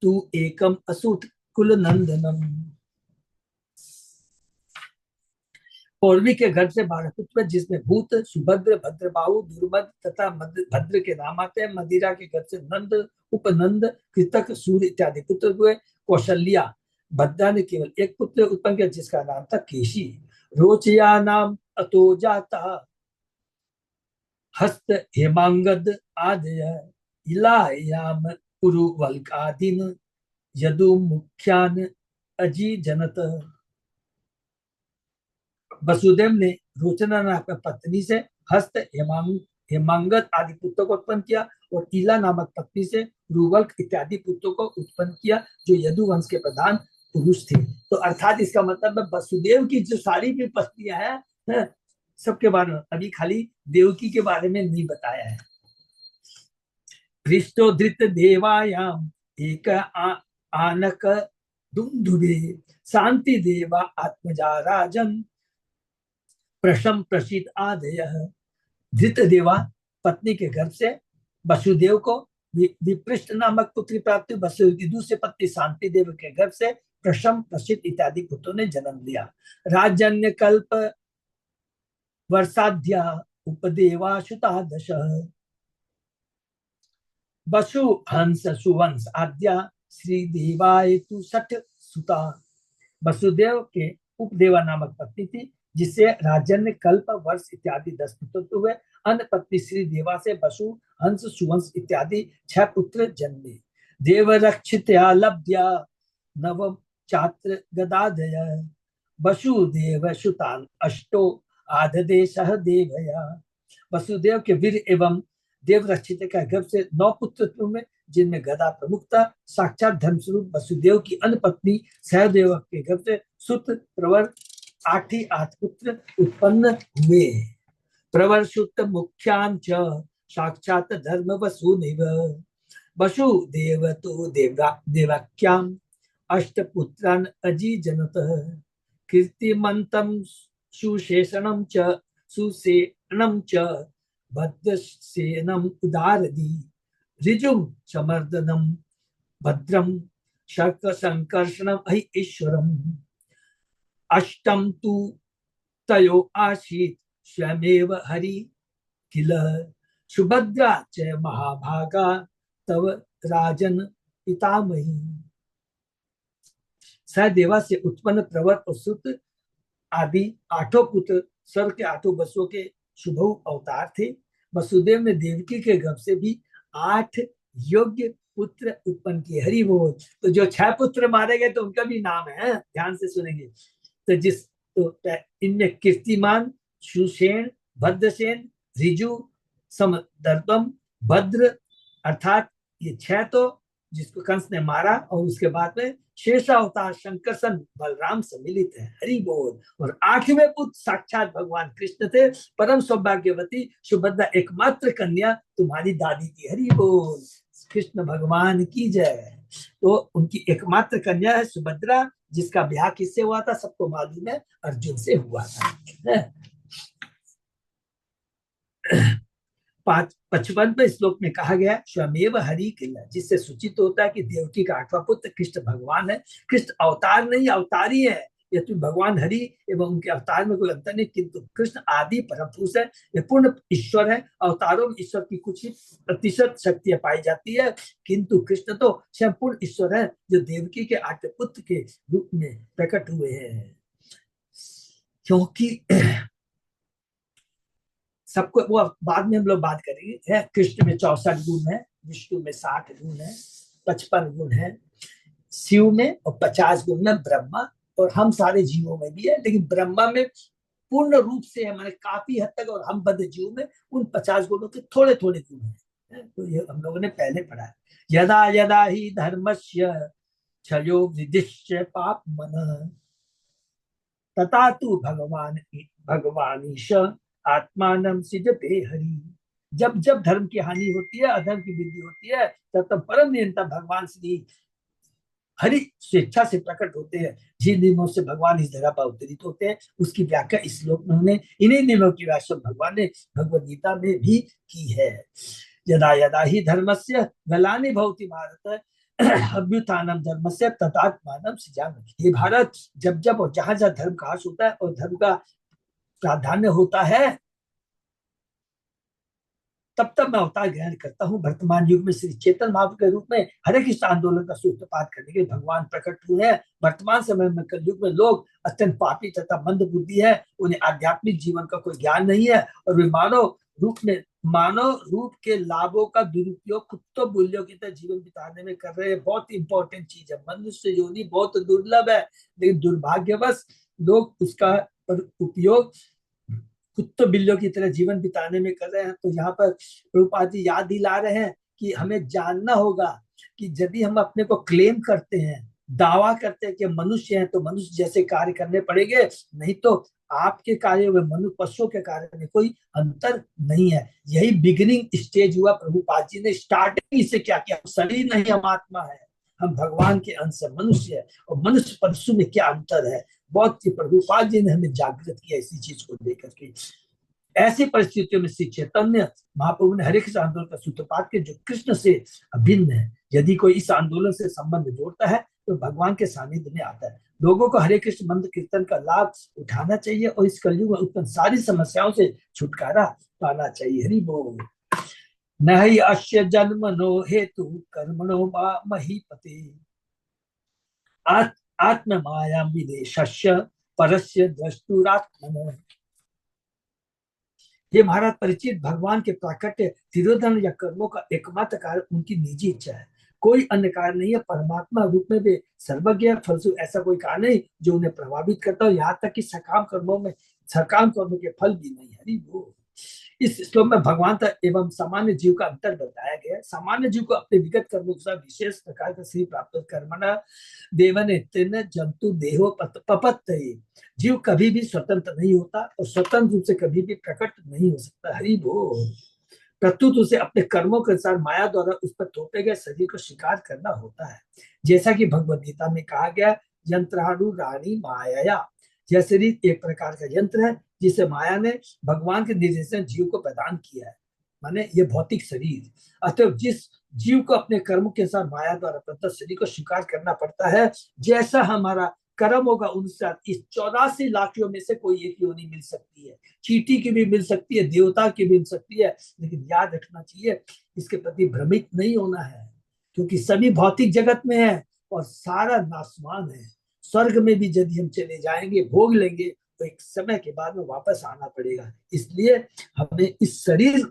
तु एकम असुत कुल नंदनम। पौरवी के घर से 12 पुत्र, जिसमें भूत, सुभद्र, भद्रबाहु, दुर्मद तथा भद्र के नाम आते हैं। मदिरा के घर से नंद, उपनंद, कृतक, सूर्य इत्यादि पुत्र हुए। कौशल्या, भद्रा ने केवल एक पुत्र उत्पन्न किया, जिसका नाम था केशी। रोचया नाम अतो जाता हस्त हेमांगद आदय इलायाम उरुवल्कादीन यदु मुख्यान अजी जनत। वसुदेव ने रोचना नामक पत्नी से हस्त, हेमांगद आदि पुत्रों को उत्पन्न किया और इला नामक पत्नी से रुवल्क इत्यादि पुत्रों को उत्पन्न किया, जो यदु वंश के प्रधान पुरुष थे। तो अर्थात इसका मतलब है वसुदेव की जो सारी भी पत्नियां हैं, सबके बारे में, अभी खाली देवकी के बारे में नहीं बताया है। पृष्ठो धृत देवायाम एक आनक दुंदुबे शांति देवा आत्मजा राजन प्रशम प्रसिद्ध आदय। धृत देवा पत्नी के गर्भ से वसुदेव को विपृष्ट नामक पुत्री प्राप्त हुई। वसुदेव की दूसरी पत्नी शांति देव के गर्भ से प्रशम प्रसिद्ध इत्यादि पुत्रों ने जन्म लिया। राजन्य कल्प वर्षाध्या उपदेवा सुता दश वसु हंस सुवंश आद्या श्री देवाय तु सठ सुता। वसुदेव के उपदेवा नामक पत्नी थी, जिससे राजन्य कल्प वर्ष इत्यादि 10 पुत्र हुए। अन्य पत्नी श्री देवा से वसु हंस सुवंश इत्यादि 6 पुत्र जन्मे। देव रक्षित्या लब्ध्या नव चात्र गदाधय वसुदेव सुतान अष्टो आददे सह देवया। वसुदेव के वीर एवं देव रक्षित का गर्भ से 9 पुत्र में, जिनमें गदा प्रमुख था। साक्षात धर्मस्वरूप वसुदेव की अन्य पत्नी सहदेव के गर्भ से सुत, प्रवर, 8 ही 8 पुत्र उत्पन्न हुए। प्रवर्षुत मुख्यांच साक्षात धर्म वसुनिव वसुदेव तो देवाक्याम अष्टपुत्रान् अजीजनतः कीर्तिमन्तं सुशेषणं च भद्रसेनम् उदारदी ऋजुं समर्दनं भद्रं शर्क संकर्षणम् अहि ईश्वरम् अष्टम तु तयो आसीत् स्वयमेव हरि किल सुभद्रा च महाभागा तव राजन पितामही। सहदेवा से उत्पन्न प्रवर और सुत आदि 8 पुत्र स्वर्ग के 8 वसुओं के शुभ अवतार थे। वसुदेव ने देवकी के गर्भ से भी 8 योग्य पुत्र उत्पन्न किए। हरि बोल। तो जो 6 पुत्र मारे गए तो उनका भी नाम है, ध्यान से सुनेंगे। तो इनमें कीर्तिमान, सुषेण, भद्रसेन, ऋजु, समदर्पम, भद्र अर्थात ये 6 तो जिसको कंस ने मारा, और उसके बाद में शेषावतार शंकरसन बलराम सम्मिलित है। हरि बोल। और 8वें पुत्र साक्षात भगवान कृष्ण थे। परम सौभाग्यवती सुभद्रा एकमात्र कन्या तुम्हारी दादी की। हरि बोल। कृष्ण भगवान की जय। तो उनकी एकमात्र कन्या है सुभद्रा, जिसका ब्याह किससे हुआ था सबको मालूम है, अर्जुन से हुआ था। 55वें श्लोक में कहा गया स्वयमेव हरि किल, जिससे सूचित होता है कि देवकी का 8वां पुत्र कृष्ण भगवान है। कृष्ण अवतार नहीं, अवतारी है। ये तो भगवान हरि एवं उनके अवतार में कोई अंतर नहीं, किंतु कृष्ण आदि परम पुरुष है, ये पूर्ण ईश्वर है। अवतारों में ईश्वर की कुछ ही प्रतिशत शक्तियां पाई जाती है, किंतु कृष्ण तो संपूर्ण ईश्वर है, जो देवकी के 8 पुत्र के रूप में प्रकट हुए हैं। क्योंकि सबको वो बाद में हम लोग बात करेंगे। कृष्ण में 64 गुण है, विष्णु में 60 गुण है, 55 गुण है शिव में, और 50 गुण में ब्रह्मा, और हम सारे जीवों में भी है। लेकिन ब्रह्मा में पूर्ण रूप से हमारे काफी हद तक, और हम बद्ध जीव में उन 50 गुणों के थोड़े थोड़े गुण है। तो ये हम लोगों ने पहले पढ़ा है। यदा यदा ही धर्मस्य क्षयो विदिश्य पाप मन तथा तु भगवानीश आत्मानम सिजते हरि। जब जब धर्म की हानि होती है, अधर्म की वृद्धि होती है, तब तब परम नियंता भगवान श्री हरि स्वेच्छा से प्रकट होते हैं। जिन दिनों से भगवान इस धरा पर अवतरित होते हैं, उसकी व्याख्या इस श्लोक में उन्होंने इन्हीं दिनों की व्याख्या भगवान ने भगवद गीता में भी की है। यदा यदा ही धर्मस्य गलानि भवति भारत अभ्युत्थानम धर्मस्य तदात्मानं सृजामि। ये भारत जब जब और जहां जहां धर्म का हास होता है और धर्म का प्राधान्य होता है, तब तब मैं अवतार ग्रहण करता हूँ। वर्तमान युग में श्री चेतन महाप्रभु के रूप में हरे कृष्ण आंदोलन का सूत्रपात करने के भगवान प्रकट हुए हैं। वर्तमान समय में कलयुग में लोग अत्यंत पापी तथा मंद बुद्धि है, उन्हें आध्यात्मिक जीवन का कोई ज्ञान नहीं है, और वे मानव रूप के लाभों का दुरुपयोग कुत्तों बिल्लियों की तरह जीवन बिताने में कर रहे हैं। बहुत इंपॉर्टेंट चीज है। मनुष्य योनि बहुत दुर्लभ है, लेकिन दुर्भाग्यवश लोग उसका उपयोग कुत्तों बिल्लियों की तरह जीवन बिताने में कर रहे हैं। तो यहाँ पर प्रभुपाद जी याद दिला रहे हैं कि हमें जानना होगा कि यदि हम अपने को क्लेम करते हैं, दावा करते हैं कि मनुष्य हैं, तो मनुष्य जैसे कार्य करने पड़ेंगे, नहीं तो आपके कार्य में मनुष्य पशुओं के कार्य में कोई अंतर नहीं है। यही बिगिनिंग स्टेज हुआ। प्रभुपाद जी ने स्टार्टिंग इससे क्या किया, शरीर नहीं हम आत्मा है, हम भगवान के अंश मनुष्य है, और मनुष्य पशु में क्या अंतर है। बहुत प्रभुपाद जी ने हमें जागृत किया इसी चीज को लेकर के। ऐसी परिस्थितियों में श्री चैतन्य महाप्रभु ने हरे कृष्ण आंदोलन का सूत्रपात के, जो कृष्ण से अभिन्न है। यदि कोई इस आंदोलन से संबंध जोड़ता है तो भगवान के सानिध्य में आता है। लोगों को हरे कृष्ण मंत्र कीर्तन का लाभ उठाना चाहिए, और इस कलयुग में उत्पन्न सारी समस्याओं से छुटकारा पाना चाहिए। हरि बोल। न ही अश्य जन्मनो हेतु कर्मणो महीपते आत्म माया विदेशस्य परस्य द्रष्टुरात्मनो। ये महाराज परिचित भगवान के प्राकट्य तिरोधन या कर्मों का एकमात्र कारण उनकी निजी इच्छा है, कोई अन्य कारण नहीं है। परमात्मा रूप में वे सर्वज्ञ, फलस्वरूप ऐसा कोई कारण नहीं जो उन्हें प्रभावित करता हो, यहाँ तक कि सकाम कर्मों के फल भी नहीं। हरि बोल। इस श्लोक में भगवान एवं सामान्य जीव का अंतर बताया गया है। सामान्य जीव को अपने विगत कर्मों के विशेष प्रकार का शरीर प्राप्त कर्मणा देवन जंतु देहो पपत। जीव कभी भी स्वतंत्र नहीं होता और स्वतंत्र रूप से कभी भी प्रकट नहीं हो सकता। हरि बोल। प्रत्युत उसे अपने कर्मों के अनुसार माया द्वारा उस पर थोपे गए शरीर को स्वीकार करना होता है। जैसा कि भगवद गीता में कहा गया, यंत्राणु रानी माया। यह शरीर एक प्रकार का यंत्र है जिसे माया ने भगवान के निर्देशन जीव को प्रदान किया है, माने ये भौतिक शरीर। अतः जिस जीव को अपने कर्म के अनुसार माया द्वारा प्रदत्त शरीर को स्वीकार करना पड़ता है, जैसा हमारा कर्म होगा उनसे इस 84 लाख में से कोई एक योनि मिल सकती है। चींटी की भी मिल सकती है, देवता की भी मिल सकती है, लेकिन याद रखना चाहिए इसके प्रति भ्रमित नहीं होना है, क्योंकि सभी भौतिक जगत में है और सारा नाशवान है। स्वर्ग में भी यदि हम चले जाएंगे, भोग लेंगे, तो एक समय के बाद में वापस आना पड़ेगा। इसलिए हमें इस शरीर,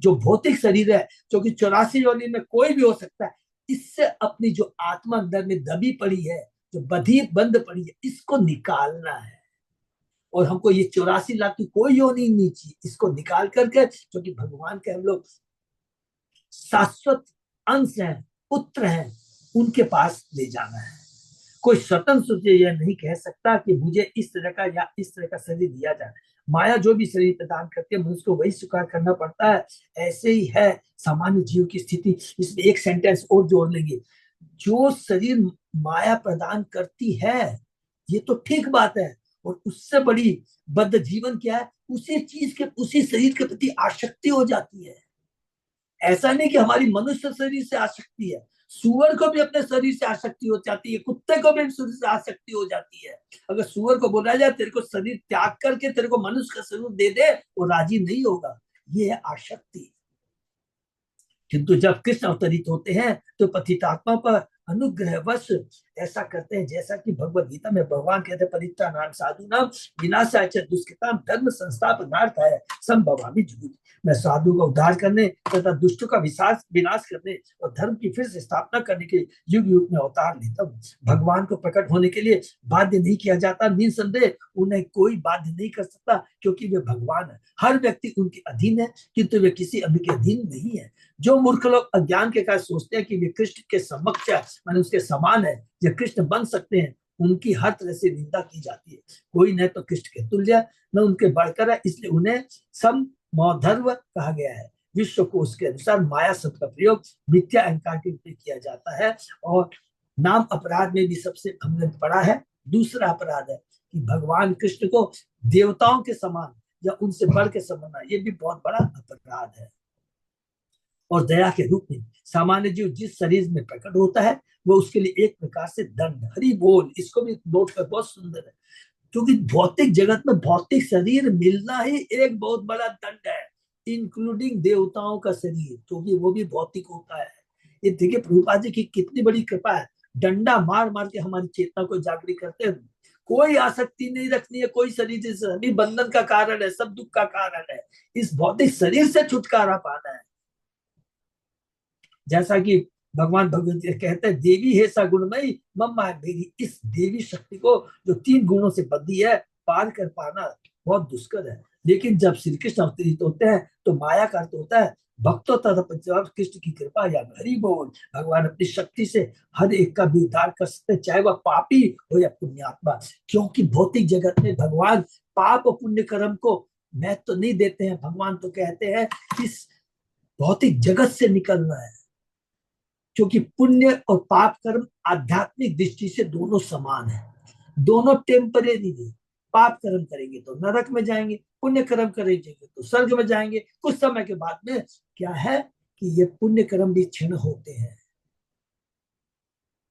जो भौतिक शरीर है, जो कि 84 योनि में कोई भी हो सकता है, इससे अपनी जो आत्मा अंदर में दबी पड़ी है, जो बंद पड़ी है, इसको निकालना है। और हमको ये 84 लाख की कोई योनि नहीं चाहिए, इसको निकाल करके, क्योंकि भगवान के हम लोग शाश्वत अंश हैं, पुत्र हैं, उनके पास ले जाना है। कोई स्वतंत्र से यह नहीं कह सकता कि मुझे इस तरह का या इस तरह का शरीर दिया जाए। माया जो भी शरीर प्रदान करती है, मनुष्य को वही स्वीकार करना पड़ता है। ऐसे ही है सामान्य जीव की स्थिति। इसमें एक सेंटेंस और जोड़ लेंगे, जो शरीर माया प्रदान करती है, ये तो ठीक बात है, और उससे बड़ी बद्ध जीवन क्या है, उसी चीज के, उसी शरीर के प्रति आसक्ति हो जाती है। ऐसा नहीं कि हमारी मनुष्य शरीर से आसक्ति है, सुअर को भी अपने शरीर से आसक्ति हो जाती है, कुत्ते को भी शरीर से आसक्ति हो जाती है। अगर सुअर को बोला जाए तेरे को शरीर त्याग करके तेरे को मनुष्य का शरीर दे दे, वो राजी नहीं होगा। ये है आसक्ति। किंतु जब कृष्ण अवतरित होते हैं तो पतितात्मा पर अनुग्रहवश ऐसा करते हैं, जैसा कि भगवद गीता में भगवान कहते हैं, परित्राणाय साधूनां विनाशाय च दुष्कृतां धर्म संस्थापनार्थाय संभवामि जुगुति। मैं साधु का उद्धार करने तथा दुष्टों का विनाश करने और धर्म की फिर से स्थापना करने के युग युग में अवतार लेता हूँ। भगवान को प्रकट होने के लिए बाध्य नहीं किया जाता, निसंदेह उन्हें कोई बाध्य नहीं कर सकता, क्योंकि वे भगवान है। हर व्यक्ति उनके अधीन है, किंतु वे किसी अन्य के अधीन नहीं है। जो मूर्ख लोग अज्ञान के कारण सोचते हैं कि वे कृष्ण के समक्ष माने उसके समान है, जो कृष्ण बन सकते हैं, उनकी हर तरह से निंदा की जाती है। कोई न तो कृष्ण के तुल्य न उनके बढ़कर है, इसलिए उन्हें सममौधर्व कहा गया है। विश्व को उसके अनुसार माया शब्द का प्रयोग मिथ्या अहंकार के रूप में किया जाता है। और नाम अपराध में भी सबसे हमने पढ़ा है, दूसरा अपराध है कि भगवान कृष्ण को देवताओं के समान या उनसे बढ़ के समझना, ये भी बहुत बड़ा अपराध है। और दया के रूप में सामान्य जीव जिस शरीर में प्रकट होता है, वो उसके लिए एक प्रकार से दंड। हरि बोल। इसको भी नोट कर, बहुत सुंदर है, क्योंकि भौतिक जगत में भौतिक शरीर मिलना ही एक बहुत बड़ा दंड है, इंक्लूडिंग देवताओं का शरीर, क्योंकि वो भी भौतिक होता है। ये देखिए प्रभुपाद जी की कितनी बड़ी कृपा है, डंडा मार मार के हमारी चेतना को जागृत करते हैं। कोई आसक्ति नहीं रखनी है कोई शरीर से, सभी बंधन का कारण है, सब दुख का कारण है। इस भौतिक शरीर से छुटकारा पाना है। जैसा कि भगवान भगवत कहते हैं, देवी है सा गुणमयी मम्मा है मेरी। इस देवी शक्ति को जो 3 गुणों से बंधी है, पार कर पाना बहुत दुष्कर है। लेकिन जब श्री कृष्ण अवतरित होते हैं तो माया का अर्थ होता है भक्तों तथा पंचवार कृष्ण की कृपा या हरि बोल। भगवान अपनी शक्ति से हर एक का भी उद्धार कर सकते हैं, चाहे वह पापी हो या पुण्यात्मा। क्योंकि भौतिक जगत में भगवान पाप और पुण्य कर्म को महत्व तो नहीं देते हैं। भगवान तो कहते हैं इस भौतिक जगत से निकलना है, क्योंकि पुण्य और पाप कर्म आध्यात्मिक दृष्टि से दोनों समान है, दोनों टेम्परेरी है। पाप कर्म करेंगे तो नरक में जाएंगे, पुण्य कर्म करेंगे तो स्वर्ग में जाएंगे। कुछ समय के बाद में क्या है कि ये पुण्य कर्म भी क्षीण होते हैं।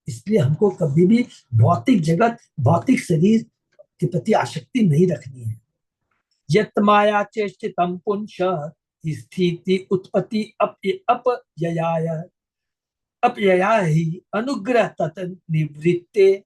इसलिए हमको कभी भी भौतिक जगत, भौतिक शरीर के प्रति आसक्ति नहीं रखनी है। यत माया चेष्टितम पुंस स्थिति उत्पत्ति अपययाय अपयया ही अनुग्रह तत निवृत्ते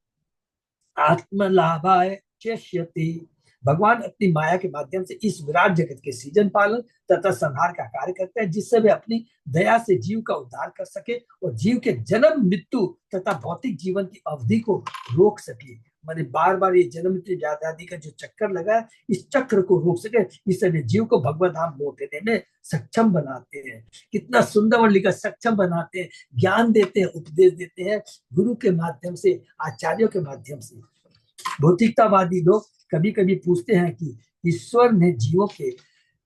आत्मलाभाय चेष्यति। भगवान अपनी माया के माध्यम से इस विराट जगत के सृजन पालन तथा संहार का कार्य करते हैं, जिससे वे अपनी दया से जीव का उद्धार कर सके और जीव के जन्म मृत्यु तथा भौतिक जीवन की अवधि को रोक सके। माने बार बार ये जन्म मृत्यु जाति आदि का जो चक्कर लगा है, इस चक्र को रोक सके, इसलिए जीव को भगवत धाम लौटने में सक्षम बनाते हैं। कितना सुंदर और लिखा, सक्षम बनाते हैं, ज्ञान देते हैं, उपदेश देते हैं गुरु के माध्यम से, आचार्यों के माध्यम से। भौतिकतावादी लोग कभी कभी पूछते हैं कि ईश्वर ने जीवों के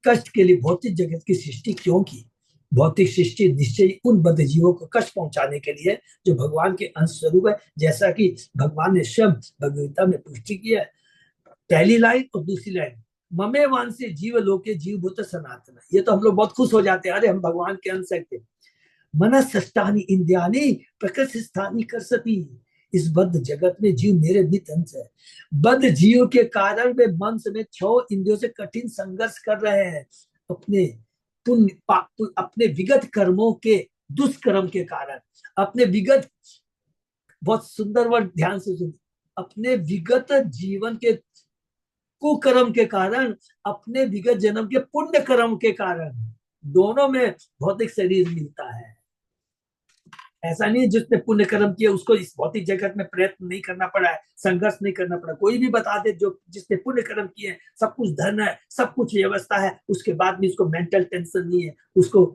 कष्ट के लिए भौतिक जगत की सृष्टि क्यों की। भौतिक सृष्टि निश्चय उन बद्ध जीवों को कष्ट पहुंचाने के लिए जो भगवान के अंश स्वरूप है, जैसा कि भगवान ने स्वयं भगवदगीता में पुष्टि किया है। पहली लाइन और दूसरी लाइन, ममे वान से जीव लोके जीव भूत सनातन, ये तो हम लोग बहुत खुश हो जाते हैं, अरे हम भगवान के अंश है। मनस्ष्टानी इंद्रियानी प्रकृति स्थानी कर सती, इस बद्ध जगत में जीव मेरे नित अंश है। बद्ध जीव के कारण वे मन समेत 6 इंद्रियों से कठिन संघर्ष कर रहे हैं, अपने अपने विगत कर्मों के दुष्कर्म के कारण, अपने विगत, बहुत सुंदर वर्ड ध्यान से सुनिए, अपने विगत जीवन के कुकर्म के कारण, अपने विगत जन्म के पुण्य कर्म के कारण, दोनों में भौतिक शरीर मिलता है। ऐसा नहीं जिसने पुण्य कर्म किया उसको इस भौतिक जगत में प्रयत्न नहीं करना पड़ा है, संघर्ष नहीं करना पड़ा। कोई भी बता दे जो जिसने पुण्य कर्म किए, सब कुछ धन है, सब कुछ व्यवस्था है, उसके बाद भी उसको मेंटल टेंशन नहीं है, उसको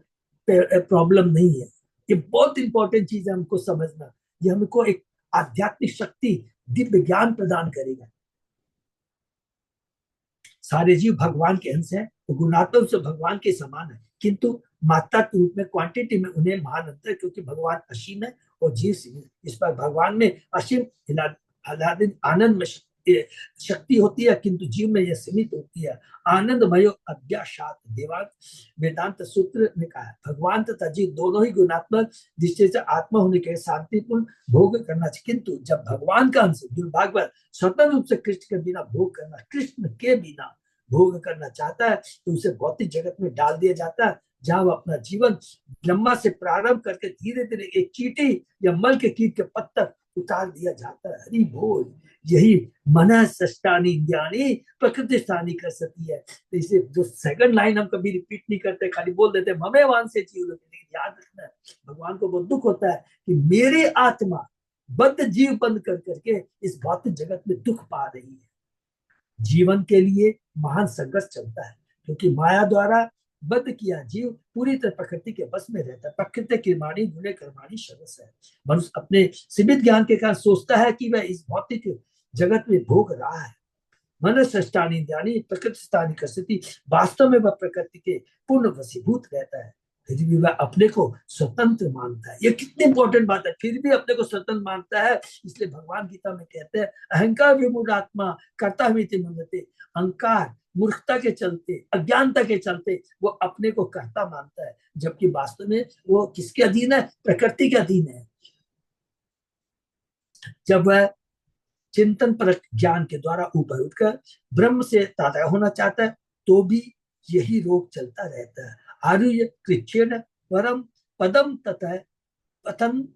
प्रॉब्लम नहीं है। ये बहुत इंपॉर्टेंट चीज है हमको समझना। ये हमको एक आध्यात्मिक शक्ति, दिव्य ज्ञान प्रदान करेगा। सारे जीव भगवान के अंश हैं, तो गुणात्मक से भगवान के समान है, किंतु मात्रा के रूप में, क्वांटिटी में उन्हें महान अंतर है, क्योंकि भगवान असीम है और जीव सीमित। इस पर भगवान में असीम आनंद में शक्ति होती है, किंतु जीव में यह सीमित होती है। आनंदमय अज्ञात देवांत वेदांत सूत्र में कहा है, भगवान तथा जीव दोनों ही गुणात्मक दृष्टि से आत्मा होने के शांतिपूर्ण भोग करना चाहिए, किंतु जब भगवान का अंश दुर्भाग्य स्वतंत्र रूप से कृष्ण के बिना भोग करना, कृष्ण के बिना भोग करना चाहता है, तो उसे भौतिक जगत में डाल दिया जाता है, जहां वो अपना जीवन ब्रह्मा से प्रारंभ करके धीरे धीरे एक चींटी या मल के कीट के पत्थर उतार दिया जाता है। हरि बोल। यही मनस्ष्टानी ज्ञानी प्रकृति स्थानी कर सकती है। तो इसे जो सेकंड लाइन हम कभी रिपीट नहीं करते, खाली बोल देते ममेवान से जीव लोग, लेकिन याद रखना भगवान को बहुत दुख होता है कि मेरी आत्मा बद्ध जीव बंद कर करके इस भौतिक जगत में दुख पा रही है। जीवन के लिए महान संघर्ष चलता है, क्योंकि माया द्वारा बद्ध किया जीव पूरी तरह प्रकृति के बस में रहता है। प्रकृति कर्माणी गुणे कर्माणी शरस है। मनुष्य अपने सीमित ज्ञान के कारण सोचता है कि वह इस भौतिक जगत में भोग रहा है। मनस्ष्टानी ज्ञानी प्रकृति स्थानी कसती, वास्तव में वह प्रकृति के पूर्ण वशीभूत रहता है, फिर भी वह अपने को स्वतंत्र मानता है। ये कितनी इंपॉर्टेंट बात है, फिर भी अपने को स्वतंत्र मानता है। इसलिए भगवान गीता में कहते हैं अहंकार विमूढ़ आत्मा कर्ता हुई मनते, अहंकार मूर्खता के चलते, अज्ञानता के चलते वो अपने को कर्ता मानता है, जबकि वास्तव में वो किसके अधीन है, प्रकृति के अधीन है। जब वह चिंतन पर ज्ञान के द्वारा ऊपर उठकर ब्रह्म से तादात्म्य होना चाहता है, तो भी यही रोग चलता रहता है। आरुह्य कृच्छेन परम पदम तथा पतन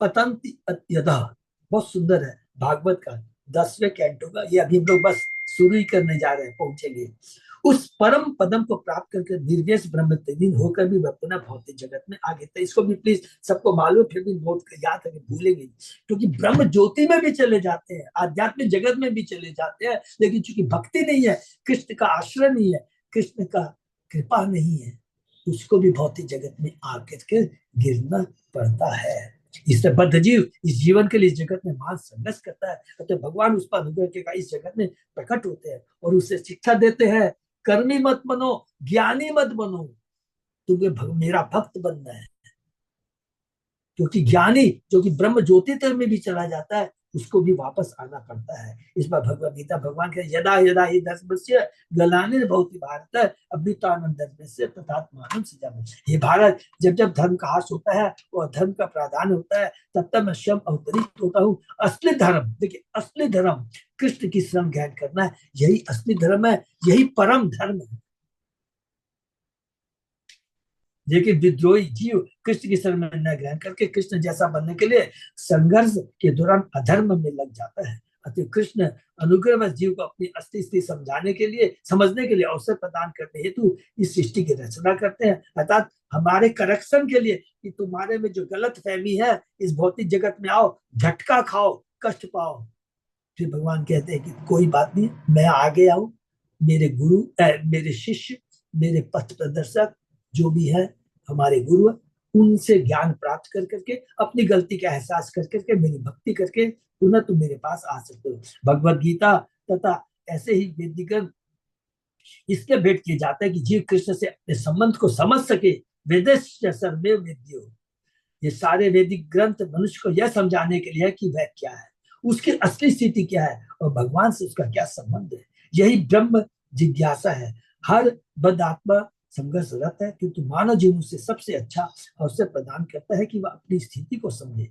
पतंति यदा, बहुत सुंदर है भागवत का 10वें कैंटो का। ये अभी हम लोग बस शुरू ही करने जा रहे हैं, पहुंचेंगे। उस परम पदम को प्राप्त करके निर्वेश ब्रह्म तदीन होकर भी वह पुनः भौतिक जगत में आगे। तो इसको भी प्लीज सबको मालूम, फिर भी नोट कर याद करके भूलेंगे, क्योंकि ब्रह्म ज्योति में भी चले जाते हैं, आध्यात्मिक जगत में भी चले जाते हैं, लेकिन चूंकि भक्ति नहीं है, कृष्ण का आश्रय नहीं है, कृष्ण का कृपा नहीं है, उसको भी भौतिक जगत में आकर के गिरना पड़ता है। इससे बद्ध जीव इस जीवन के लिए इस जगत में महान संघर्ष करता है। तो भगवान उस पर अनुग्रह के इस जगत में प्रकट होते हैं और उसे शिक्षा देते हैं, कर्मी मत बनो, ज्ञानी मत बनो, तुम्हें मेरा भक्त बनना है। क्योंकि ज्ञानी जो कि ब्रह्म ज्योति तक में भी चला जाता है, उसको भी वापस आना पड़ता है। इस बार भगवद गीता भगवान के यदा यदा ही धर्मस्य गलाने भवति भारत अभ्युत्थानं धर्मस्य तथात्मानं सृजामि। ये भारत, जब जब धर्म का ह्रास होता है और धर्म का प्राधान्य होता है, तब तब मैं स्वयं अवतरित होता हूँ। असली धर्म, देखिए असली धर्म कृष्ण की शरण ग्रहण करना है, यही असली धर्म है, यही परम धर्म है। लेकिन विद्रोही जीव कृष्ण की शरण में न ग्रहण करके कृष्ण जैसा बनने के लिए संघर्ष के दौरान अधर्म में लग जाता है। अतः कृष्ण अनुग्रह जीव को अपनी असली स्थिति समझाने के लिए, समझने के लिए अवसर प्रदान करने हेतु इस सृष्टि की रचना करते हैं, अर्थात हमारे करेक्शन के लिए, कि तुम्हारे में जो गलत फहमी है, इस भौतिक जगत में आओ, झटका खाओ, कष्ट पाओ, फिर भगवान कहते हैं कि कोई बात नहीं, मैं आ गया हूँ। मेरे गुरु मेरे शिष्य, मेरे पथ प्रदर्शक जो भी है, हमारे गुरु, उनसे ज्ञान प्राप्त कर करके, अपनी गलती का एहसास कर करके, मेरी भक्ति करके पुनः तुम मेरे पास आ सकते हो। भगवत गीता तथा ऐसे ही वेदिक ग्रंथ इसलिए भेंट किए जाते हैं कि जीव कृष्ण से अपने संबंध को समझ सके। वेदस्य सर्वे वेद्यो, ये सारे वैदिक ग्रंथ मनुष्य को यह समझाने के लिए है कि वह क्या है, उसकी असली स्थिति क्या है और भगवान से उसका क्या संबंध है। यही ब्रह्म जिज्ञासा है। हर बद्धात्मा संघर्षरत है, किंतु मानव जीवन से सबसे अच्छा अवसर प्रदान करता है कि वह अपनी स्थिति को समझे।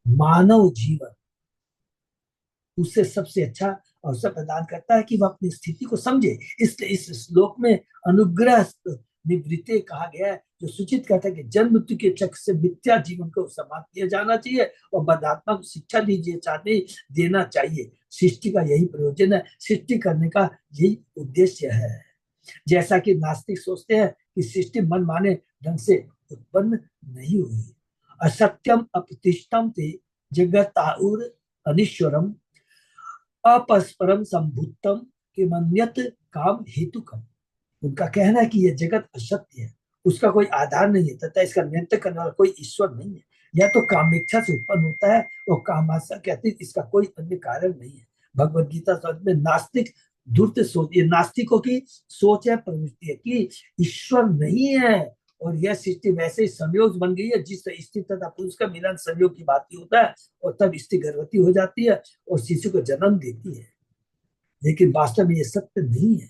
मानव जीवन उससे सबसे अच्छा अवसर प्रदान करता है कि वह अपनी स्थिति को समझे। इसलिए इस श्लोक में अनुग्रह निवृत्ति कहा गया है, जो सूचित करता है कि जन्म मृत्यु के चक्र से मिथ्या जीवन को समाप्त किया जाना चाहिए और बद्धात्मा को शिक्षा दीजिए चाहते देना चाहिए। सृष्टि का यही प्रयोजन है, सृष्टि करने का यही उद्देश्य है। जैसा कि नास्तिक सोचते हैं कि सृष्टि मन माने ढंग से उत्पन्न नहीं हुई। असत्यम अप्रतिष्ठम ते जगताउर अनिश्वरम अपस्परम संभुतम किमन्यत काम हेतुकम। उनका कहना है कि यह जगत असत्य है, उसका कोई आधार नहीं है तथा इसका नियंत्रण करने वाला कोई ईश्वर नहीं है। यह तो कामेच्छा से उत्पन्न होता है और कामाशा के अतिरिक्त इसका कोई अन्य कारण नहीं है। भगवत गीता में नास्तिक धूर्त सोच, ये नास्तिकों की सोच है, प्रवृत्ति है कि ईश्वर नहीं है और यह सृष्टि वैसे ही संयोग बन गई है जिस स्त्री तथा पुरुष का मिलन संयोग की बात होता है और तब स्त्री गर्भवती हो जाती है और शिशु को जन्म देती है। लेकिन वास्तव में यह सत्य नहीं है।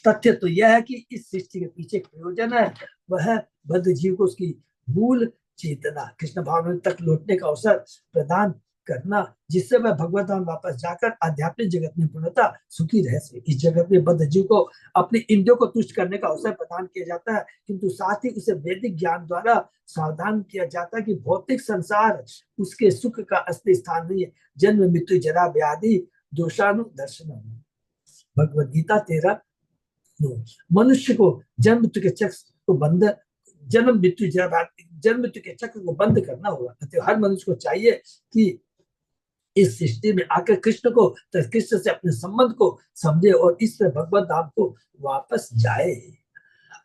तथ्य तो यह है कि इस सृष्टि के पीछे एक प्रयोजन है, वह बद्ध जीव को उसकी मूल चेतना कृष्ण भावना तक लौटने का अवसर प्रदान करना, जिससे वह भगवत धाम वापस जाकर आध्यात्मिक जगत में पूर्णतः सुखी रह सके। इस जगत में बद्ध जीव को अपने इंद्रियों को तुष्ट करने का अवसर प्रदान किया जाता है, किंतु साथ ही उसे वैदिक ज्ञान द्वारा सावधान किया जाता है कि भौतिक संसार उसके सुख का असली स्थान नहीं है। जन्म मृत्यु जरा व्याधि दोषानुदर्शन। भगवत गीता 13 मनुष्य को जन्म मृत्यु के चक्र को बंद जन्म मृत्यु के चक्र को बंद करना होगा। तो हर मनुष्य को चाहिए कि इस सृष्टि में आकर कृष्ण को कृष्ण से अपने संबंध को समझे और इस भगवत धाम को वापस जाए।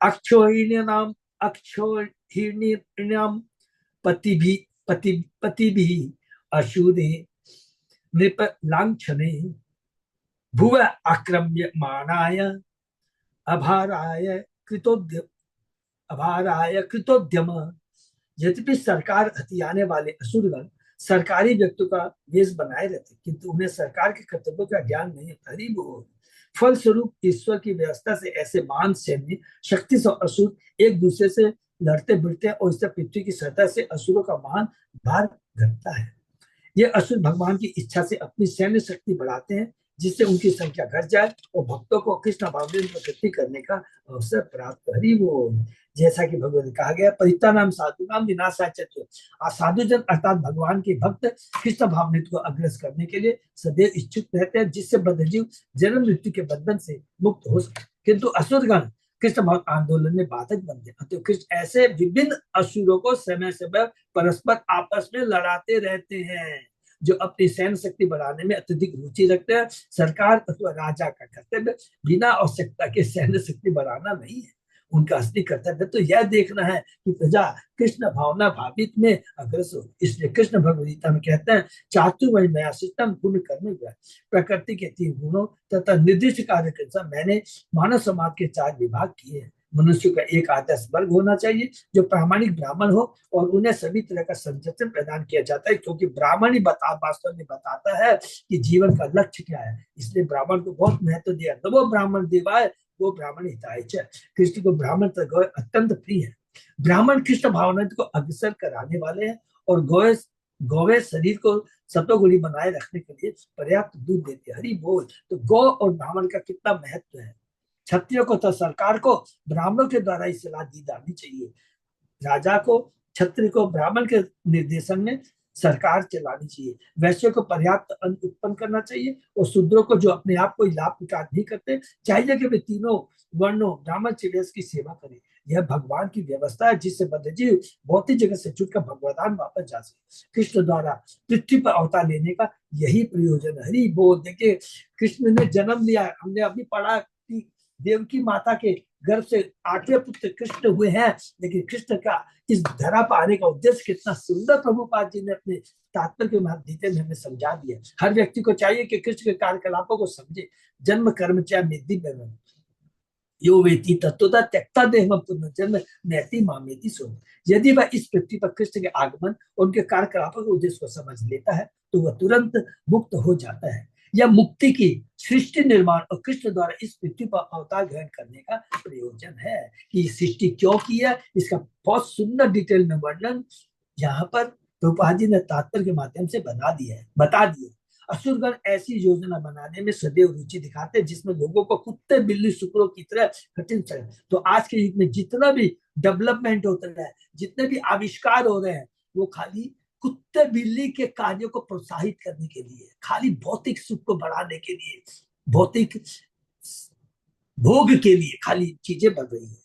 अक्षोहिणीनाम पति भी अशूरे नृप लांछने भुव आक्रम्य मानाय अभाराय कृतोद्यम। यद्यपि सरकार हथियाने वाले असुरगण सरकारी व्यक्तियों का वेश बनाए रहते, किंतु उन्हें सरकार के कर्तव्यों का ज्ञान नहीं होता। फलस्वरूप ईश्वर की व्यवस्था से ऐसे महान सैन्य शक्ति से असुर एक दूसरे से लड़ते भिड़ते हैं और इससे पृथ्वी की सतह से असुरों का महान भार घटता है। ये असुर भगवान की इच्छा से अपनी सैन्य शक्ति बढ़ाते हैं, जिससे उनकी संख्या घट जाए और भक्तों को कृष्ण भाव में प्रगति करने का अवसर प्राप्त हरि वो। जैसा कि भगवत कहा गया, परित्राणाम साधूनाम विनाशाय च। साधुजन अर्थात भगवान के भक्त कृष्ण भावनित को अग्रसर करने के लिए सदैव इच्छुक रहते हैं, जिससे बद्धजीव जन्म मृत्यु के बंधन से मुक्त हो सके। किंतु असुरगण कृष्ण भक्त आंदोलन में बाधक बनते हैं। तो कृष्ण ऐसे विभिन्न असुरों को समय समय परस्पर आपस में लड़ाते रहते हैं, जो अपनी सैन्य शक्ति बढ़ाने में अत्यधिक रुचि रखते हैं। सरकार अथवा राजा का कर्तव्य बिना आवश्यकता के सैन्य शक्ति बढ़ाना नहीं है, उनका असली कर्तव्य तो यह देखना है कि प्रजा कृष्ण भावना भावित में अग्रसर हो। इसलिए कृष्ण भगवद गीता में कहते हैं, चातुर्वर्ण्य मया सृष्टम पूर्ण कर्म प्रकृति के 3 गुणों तथा निर्दिष्ट कार्य के अनुसार मैंने मानव समाज के 4 विभाग किए हैं। मनुष्य का एक आदर्श वर्ग होना चाहिए जो प्रामाणिक ब्राह्मण हो और उन्हें सभी तरह का संरक्षण प्रदान किया जाता है, क्योंकि ब्राह्मण ही वास्तव में बताता है कि जीवन का लक्ष्य क्या है। इसलिए ब्राह्मण को बहुत महत्व दिया। तो वो ब्राह्मण देवाय वो ब्राह्मण हिताय च। कृष्ण को ब्राह्मण अत्यंत प्रिय है। ब्राह्मण कृष्ण भावना को अग्रसर कराने वाले हैं और गौवे शरीर को सतोगुणी बनाए रखने के लिए पर्याप्त दूध देते हैं। हरि बोल। तो गौ और ब्राह्मण का कितना महत्व है। क्षत्रिय को तो सरकार को ब्राह्मणों के द्वारा ही सलाह दी जानी चाहिए। राजा को क्षत्रिय को ब्राह्मण के निर्देशन में सरकार चलानी चाहिए। वैश्य को पर्याप्त अन्न उत्पन्न करना चाहिए और शूद्रों को जो अपने आप को लाभ विकार नहीं करते चाहिए कि वे तीनों वर्णों ब्राह्मण क्षत्रिय की सेवा करें। यह भगवान की व्यवस्था है जिससे बद्धजीव भौतिक जगत से छूटकर भगवदान वापस जा सके। कृष्ण द्वारा पृथ्वी पर अवतार लेने का यही प्रयोजन है। हरि बोल। देखिए कृष्ण ने जन्म लिया, हमने अभी पढ़ा कि देवकी माता के गर्भ से 8वें पुत्र कृष्ण हुए हैं, लेकिन कृष्ण का इस धरा पर आने का उद्देश्य कितना सुंदर प्रभुपाद जी ने अपने तात्पर्य के गीता में हमें समझा दिया। हर व्यक्ति को चाहिए कि कृष्ण के कार्यकलापों को समझे। जन्म कर्म चाहे निधि में यो वेति तत्वता त्यक्ता देहम पुनर्जन्म नैति मामेति सो। यदि वह इस पृथ्वी पर कृष्ण के आगमन और उनके कार्यकलापों के उद्देश्य को समझ लेता है तो वह तुरंत मुक्त हो जाता है। यह मुक्ति की सृष्टि निर्माण और कृष्ण द्वारा इस पृथ्वी पर अवतार ग्रहण करने का प्रयोजन है। कि सृष्टि क्यों की है इसका बहुत सुंदर डिटेल में वर्णन यहाँ पर प्रभुपाद जी ने तात्पर्य के माध्यम से बता दिया। असुरगण ऐसी योजना बनाने में सदैव रुचि दिखाते हैं जिसमें लोगों को कुत्ते बिल्ली शुक्रों की तरह कठिन चले। तो आज के युग में जितना भी डेवलपमेंट होता है, जितने भी आविष्कार हो रहे हैं, वो खाली कुत्ते बिल्ली के कार्यों को प्रोत्साहित करने के लिए, खाली भौतिक सुख को बढ़ाने के लिए, भौतिक भोग के लिए खाली चीजें बढ़ रही है।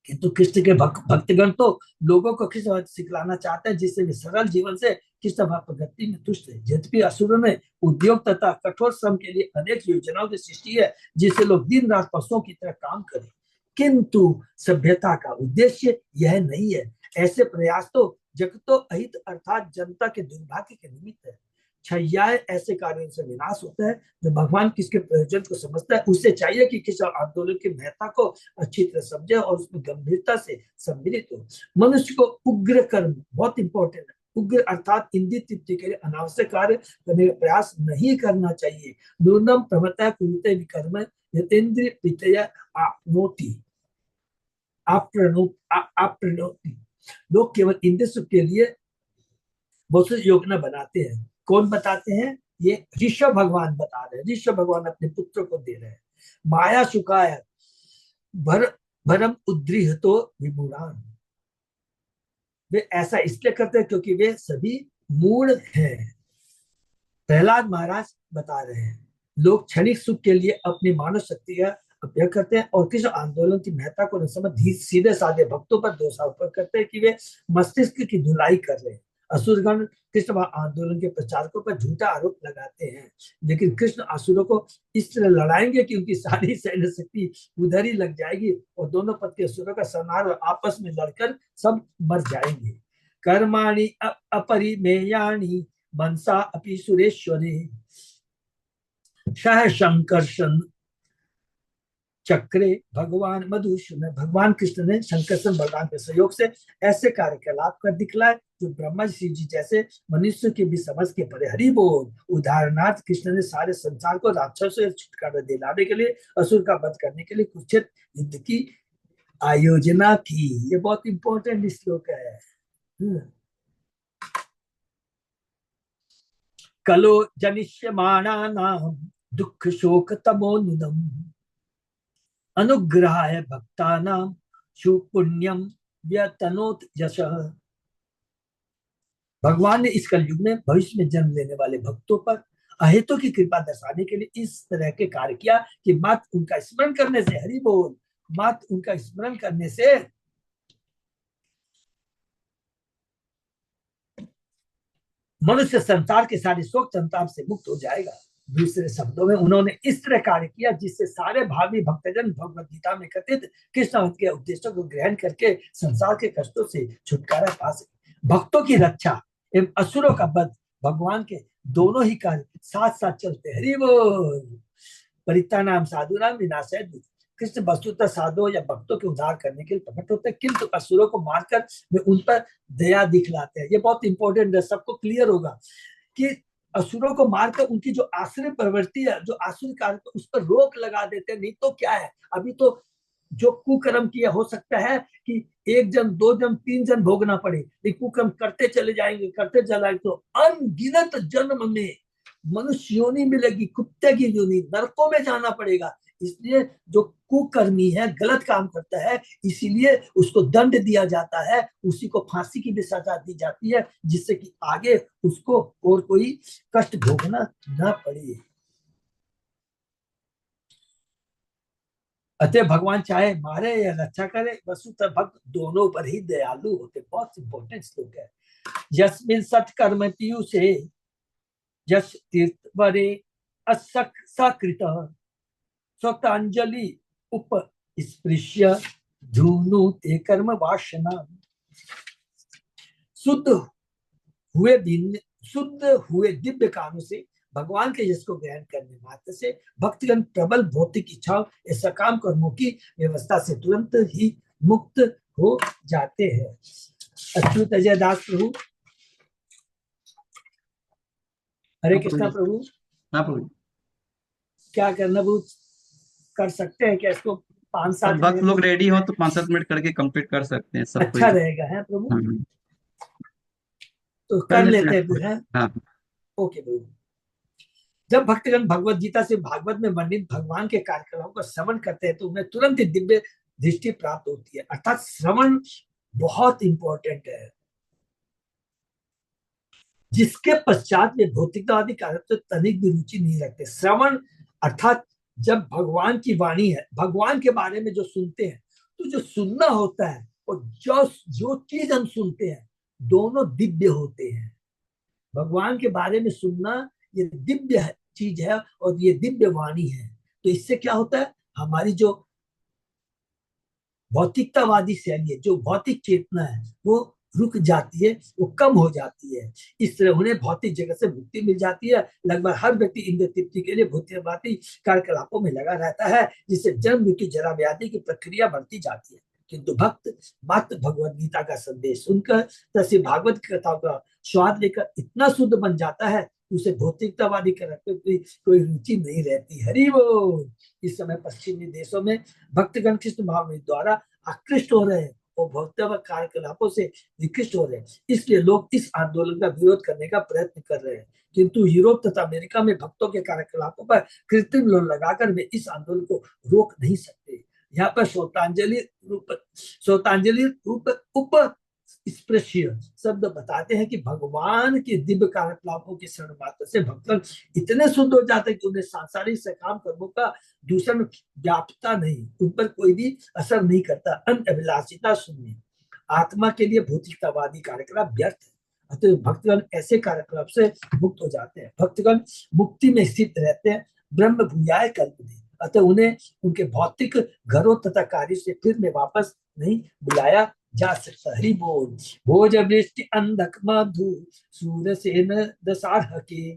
किंतु कृष्ण के भक्तगण तो लोगों को कृष्ण भक्त सिखलाना चाहते हैं जिससे वे सरल जीवन से कृष्ण भक्ति में तुष्ट है। यद्यपि असुरों ने उद्योग तथा कठोर श्रम के लिए अनेक योजनाओं की सृष्टि है जिससे लोग दिन रात पशुओं की तरह काम करें, किंतु सभ्यता का उद्देश्य यह नहीं है। ऐसे प्रयास तो जगतो अहित अर्थात जनता के दुर्भाग्य के निमित्त है। छय्याए ऐसे कार्यों से विनाश होता है। जो भगवान किसके प्रयोजन को समझता है उसे चाहिए कि किसी आंदोलन की महत्ता को अच्छी तरह समझे और उसमें गंभीरता से सम्मिलित हो। मनुष्य को उग्र कर्म बहुत इंपॉर्टेंट है। उग्र अर्थात इंद्रिय तृप्ति के लिए अनावश्यक कार्य करने का प्रयास नहीं करना चाहिए। न्यूनम प्रमता कुरुते विकर्म यतेन्द्रिय प्रीतया आपनोति आपनोति। लोग केवल इंद्रिय सुख के लिए बहुत सी योजना बनाते हैं। कौन बताते हैं? ये ऋषभ भगवान बता रहे हैं। ऋषभ भगवान अपने पुत्र को दे रहे हैं। माया सुखाय भरम उद्रिहतो विमूढ़ान। वे ऐसा इसलिए करते हैं क्योंकि वे सभी मूढ़ हैं। प्रहलाद महाराज बता रहे हैं लोग क्षणिक सुख के लिए अपनी मानव शक्ति का उपयोग करते हैं और किसी आंदोलन की महत्ता को न समझ सीधे साधे भक्तों पर दोषारोप करते हैं कि वे मस्तिष्क की धुलाई कर रहे हैं। असुरगण कृष्ण आंदोलन के प्रचारकों पर झूठा आरोप लगाते हैं, लेकिन कृष्ण असुरों को इस तरह लड़ाएंगे कि उनकी सारी सैन्य शक्ति उधर ही लग जाएगी और दोनों पद के असुरों का संहार और आपस में लड़कर सब मर जाएंगे। कर्माणि अपरिमेयाणि मनसा अपि सुरेश्वरे सह संकर्षण चक्रे भगवान मधुसूदन। भगवान कृष्ण ने शंकरसन बलराम के सहयोग से ऐसे कार्यकलाप कर दिखलाए जो ब्रह्मा जी जैसे मनुष्य की भी समझ के परे। हरि बोल। उदाहरणार्थ कृष्ण ने सारे संसार को राक्षसों से छुटकारा दिलाने के लिए, असुर का वध करने के लिए कुरुक्षेत्र युद्ध की आयोजना की। ये बहुत इंपॉर्टेंट श्लोक है। कलो जनिष्यमाणानां दुःख शोक तमोनुदम् अनुग्रहाय भक्तानां सुपुण्यम व्यतनोत यशः। भगवान ने इस कलयुग में भविष्य में जन्म लेने वाले भक्तों पर अहेतु की कृपा दर्शाने के लिए इस तरह के कार्य किया कि मात्र उनका स्मरण करने से, हरि बोल, मात्र उनका स्मरण करने से मनुष्य संसार के सारे शोक संताप से मुक्त हो जाएगा। दूसरे शब्दों में उन्होंने इस तरह कार्य किया जिससे सारे भावी भक्तजन भगवद गीता में कथित कृष्ण के उद्देश्यों को ग्रहण करके संसार के कष्टों से छुटकारा पा सके। भक्तों की रक्षा एवं असुरों का वध भगवान के दोनों ही कार्य साथ साथ चलते। हरि बोल। परित्राणाम साधुनाम विनाशाय दुष्टानाम। कृष्ण वस्तुतः साधुओं या भक्तों के उद्धार करने के लिए प्रकट होते हैं, किंतु असुरों को मारकर वे उन पर दया दिखलाते हैं। ये बहुत इंपॉर्टेंट है, सबको क्लियर होगा कि असुरों को मारकर उनकी जो आश्रय प्रवृत्ति है, जो आसुर कार्य, तो उस पर रोक लगा देते हैं। नहीं तो क्या है, अभी तो जो कुकर्म किया हो सकता है कि 1 जन 2 जन 3 जन भोगना पड़े, लेकिन कुकर्म करते चले जाएंगे तो अनगिनत जन्म में मनुष्य योनि मिलेगी, कुत्ते की योनि, नरकों में जाना पड़ेगा। इसलिए जो कुकर्मी है, गलत काम करता है, इसीलिए उसको दंड दिया जाता है, उसी को फांसी की भी सजा दी जाती है जिससे कि आगे उसको और कोई कष्ट भोगना ना पड़े। अतः भगवान चाहे मारे या रक्षा करे, वसुतः भक्त दोनों पर ही दयालु होते। बहुत इंपॉर्टेंट श्लोक है। यस्मिन् सत्कर्म पीयूषे यश तीर्थ वरे असक सकृत स्वतांजलि उप स्पृश्य धूनुते कर्म वासना। शुद्ध हुए दिन शुद्ध हुए दिव्य कामों से भगवान के यश को ग्रहण करने मात्र से भक्तगण प्रबल भौतिक इच्छाओं या सकाम कर्मों की व्यवस्था से तुरंत ही मुक्त हो जाते हैं। अच्युत अजय दास प्रभु। हरे कृष्णा प्रभु। हाँ प्रभु। क्या करना प्रभु, कर सकते हैं क्या इसको 5-7 भक्त मिनट? लोग रेडी हो तो 5-7 मिनट करके कंप्लीट कर सकते हैं सब अच्छा कोई। रहेगा है प्रभु। हाँ, तो कर कर लेते लेते हैं हैं। फिर है। हाँ ओके प्रभु। जब भक्तगण भगवत गीता से भागवत में वर्णित भगवान के कार्यक्रमों का श्रवण करते हैं तो उन्हें तुरंत ही दिव्य दृष्टि प्राप्त होती है। अर्थात श्रवण बहुत इंपॉर्टेंट है, जिसके पश्चात वे भौतिकवादी कार्य से तनिक भी रुचि नहीं रखते। श्रवण अर्थात जब भगवान की वाणी है, भगवान के बारे में जो सुनते हैं, तो जो सुनना होता है और जो जो चीज हम सुनते हैं दोनों दिव्य होते हैं। भगवान के बारे में सुनना ये दिव्य चीज है और ये दिव्य वाणी है। तो इससे क्या होता है, हमारी जो भौतिकतावादी शैली है, जो भौतिक चेतना है, वो रुक जाती है, वो कम हो जाती है। इस तरह उन्हें भौतिक जगत से मुक्ति मिल जाती है। लगभग हर व्यक्ति इंद्र तृप्ति के लिए भौतिकवादी कार्यकलापों में लगा रहता है, जिससे जन्म मृत्यु जरा व्याधि की प्रक्रिया बढ़ती जाती है। किंतु भक्त मात्र भगवत गीता का संदेश सुनकर तथा भागवत की कथाओं का स्वाद लेकर इतना शुद्ध बन जाता है कि उसे भौतिकतावादी करने की कोई रुचि नहीं रहती। हरि बोल। इस समय पश्चिमी देशों में भक्तगण कृष्ण भाव द्वारा आकृष्ट हो रहे हैं और भौतिक कार्यकलापों से विकृष्ट हो रहे हैं। इसलिए लोग इस आंदोलन का विरोध करने का प्रयत्न कर रहे हैं, किंतु यूरोप तथा अमेरिका में भक्तों के कार्यकलापों पर कृत्रिम लोन लगाकर वे इस आंदोलन को रोक नहीं सकते। यहाँ पर श्रोतांजलि रूप उप स्पृश्य शब्द बताते हैं कि भगवान के दिव्य कार्यकलापों के शरण मात्र से भक्तगण इतने शुद्ध हो जाते हैं कि उन्हें सांसारिक सकाम कर्मों का दूषण व्यापता नहीं, उन पर कोई भी असर नहीं करता। अन्य अभिलाषिता शून्य आत्मा के लिए भौतिकतावादी कार्यकलाप व्यर्थ है। अतः भक्तगण ऐसे कार्यकलाप से मुक्त हो जाते हैं। भक्तगण मुक्ति में स्थित रहते हैं, ब्रह्म भूयाय कल्पते। अतः उन्हें उनके भौतिक घरों तथा कार्य से फिर में वापस नहीं बुलाया जा सकता। हरि बोल। भोज वृष्टि अंधक मधु सूरसेन दशारह के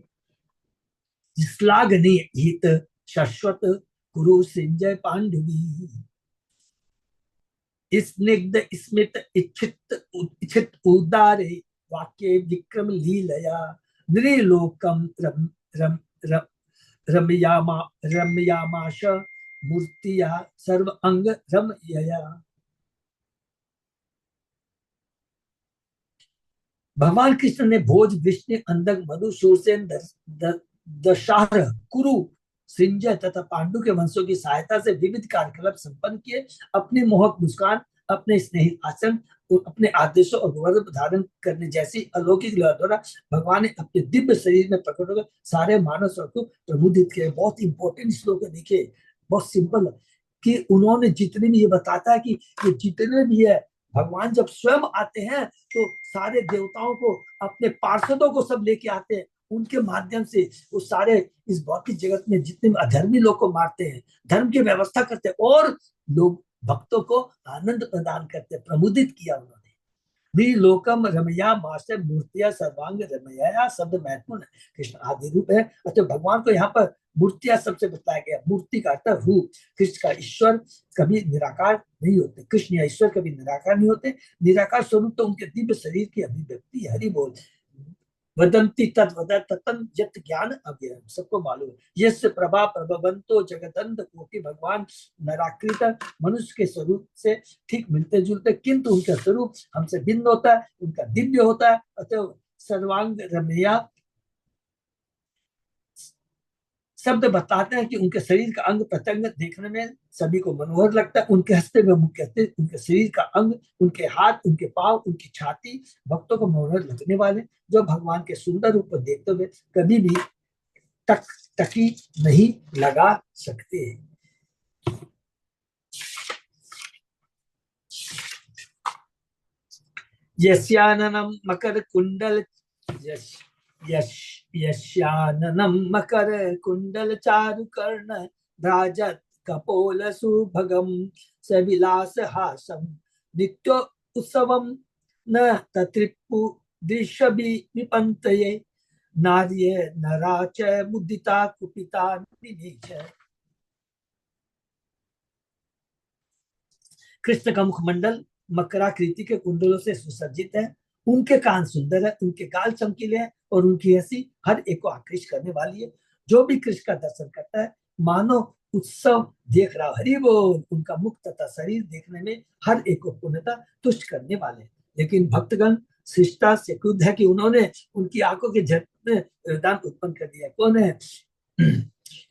श्लाघनीय हित शाश्वत कुरु संजय पांडुवी। स्निग्ध स्मित इच्छित उदारे वाक्य विक्रम लीलया नृलोकम रम रम रम रमयामाश मूर्तिया सर्व अंग रमयया। भगवान कृष्ण ने भोज विष्णु अंधक मधु सूरसेन दशारह कुरु संजय तथा पांडु के वंशों की सहायता से विविध कार्यकलाप संपन्न किए। अपनी मोहक मुस्कान, अपने स्नेही आचरण और अपने आदेशों और गौरव धारण करने जैसी अलौकिक लीला द्वारा भगवान ने अपने दिव्य शरीर में प्रकट होकर सारे मानव स्वर को प्रबुद्धित किया। बहुत इंपॉर्टेंट श्लोक है, देखिए बहुत सिंपल कि उन्होंने जितने भी ये बताता है कि ये जितने भी है भगवान जब स्वयं आते हैं तो सारे देवताओं को, अपने पार्षदों को सब लेके आते हैं। उनके माध्यम से वो सारे इस भौतिक जगत में जितने अधर्मी लोग को मारते हैं, धर्म की व्यवस्था करते हैं और लोग भक्तों को आनंद प्रदान करते हैं। प्रमुदित किया उन्होंने। लोकम रमया मासे मूर्तिया सर्वांग रमया शब्द महत्वपूर्ण है, कृष्ण आदि रूप है। अच्छा, भगवान को यहाँ पर मूर्तिया सबसे बताया गया। मूर्ति का अर्थ रूप। कृष्ण का ईश्वर कभी निराकार नहीं होते, कृष्ण या ईश्वर कभी निराकार नहीं होते। निराकार स्वरूप तो उनके दिव्य शरीर की अभिव्यक्ति। हरि बोल। वदंती तत्वदत ततन यत ज्ञान अव्ययम, सबको मालूम है। यस्य प्रभा प्रभवंतो जगदंत कोटि। भगवान नराकृत मनुष्य के स्वरूप से ठीक मिलते जुलते, किंतु उनका स्वरूप हमसे भिन्न होता है, उनका दिव्य होता है। अतः सर्वांग रमया शब्द बताते हैं कि उनके शरीर का अंग प्रत्यंग देखने में सभी को मनोहर लगता है। उनके हंसते हुए मुख कहते, उनके शरीर का अंग, उनके हाथ, उनके पांव, उनकी छाती भक्तों को मनोहर लगने वाले, जो भगवान के सुंदर रूप को देखते हुए कभी भी टकी नहीं लगा सकते। यस्याननं मकर कुंडल यश यश यस्याननं मकर कुंडल चारु कर्ण भ्राजत कपोल सुभगम सविलास हासम नित्य उत्सवम न तत्रिपु दृश्य विपंतये नार्य नराच मुदिता कुपिता निनीच। कृष्ण का मुखमंडल मकराकृति के कुंडलों से सुसज्जित है, उनके कान सुंदर है, उनके गाल चमकीले हैं और उनकी हंसी हर एक को आकृष्ट करने वाली है। जो भी कृष्ण का दर्शन करता है मानो उत्सव देख रहा, हरि बोल। उनका मुख तथा शरीर देखने में हर एक को पूर्णतः तुष्ट करने वाले। लेकिन भक्तगण शिष्टा से क्रुद्ध है कि उन्होंने उनकी आंखों के झट में वरदान उत्पन्न कर दिया। कौन है?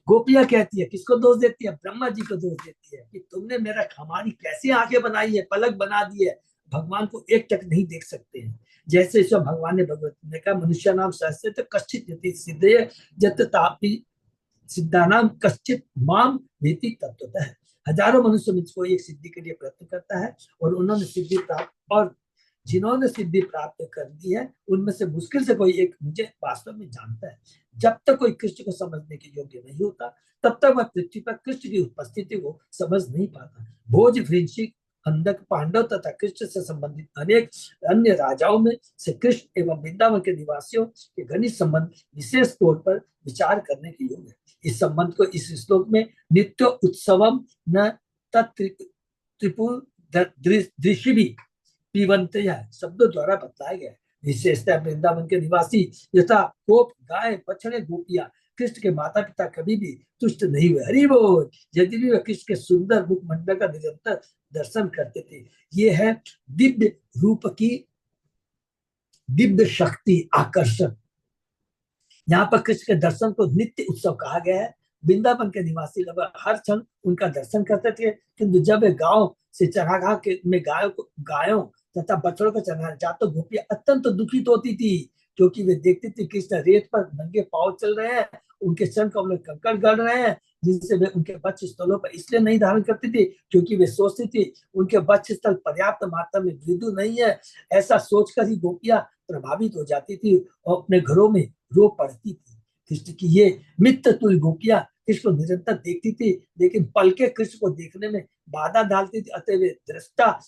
गोपियां कहती है, किसको दोष देती है? ब्रह्मा जी को दोष देती है कि तुमने मेरा हमारी कैसी आंखें बनाई है, पलक बना दी है, भगवान को एक टक नहीं देख सकते हैं। जैसे ईश्वर भगवान ने भगवत ने कहा, मनुष्य नाम सहस्त्र तो कश्चित यति सिद्धे जत तापि सिद्धानाम कश्चित माम वेति तत्वतः। हजारों मनुष्य मुझको एक सिद्धि के लिए प्रयत्न करता है और उन्होंने सिद्धि प्राप्त, और जिन्होंने सिद्धि प्राप्त कर दी है उनमें से मुश्किल से कोई एक मुझे वास्तव में जानता है। जब तक कोई कृष्ण को समझने के योग्य नहीं होता तब तक वह पृथ्वी पर कृष्ण की उपस्थिति को समझ नहीं पाता। भोज, वृश्चिक, अंधक, पांडव तथा कृष्ण से संबंधित अनेक अन्य राजाओं में से कृष्ण एवं वृंदावन के निवासियों के घनिष्ठ संबंध विशेष तौर पर विचार करने के योग्य है। इस संबंध को इस श्लोक में नित्य उत्सवम न त्रिपुर दृश्य भी पीवंत शब्दों द्वारा बताया गया है। विशेषतः वृंदावन के निवासी यथा गोप, गाय, बछड़े, गोपियां कृष्ण के माता पिता कभी भी तुष्ट नहीं हुए। हरि बोल। यदि भी वे कृष्ण के सुंदर मुखमंडल का निरंतर दर्शन करते थे। ये है दिव्य रूप की दिव्य शक्ति, आकर्षक। यहाँ पर कृष्ण के दर्शन को नित्य उत्सव कहा गया है। वृंदावन के निवासी लगभग हर क्षण उनका दर्शन करते थे, किंतु जब वे गांव से चरागाह के में गायों तथा बछड़ों को चराने जाते तो गोपियां अत्यंत दुखित होती थी, क्योंकि वे देखती थी कृष्ण रेत पर नंगे पांव चल रहे हैं, उनके चरण कमल कंकड़ गड़ रहे हैं, जिनसे वे उनके वक्ष स्थलों पर इसलिए नहीं धारण करती थी क्योंकि वे सोचती थी उनके वक्ष स्थल पर्याप्त मात्रा में मृदु नहीं है। ऐसा सोचकर ही गोपियां प्रभावित हो जाती थी और अपने घरों में रो पड़ती थी। कृष्ण की ये मित्र तुल्य गोपियां कृष्ण को निरंतर देखती थी, लेकिन पलके कृष्ण को देखने में बाधा डालती थी, अतः वे दृष्टा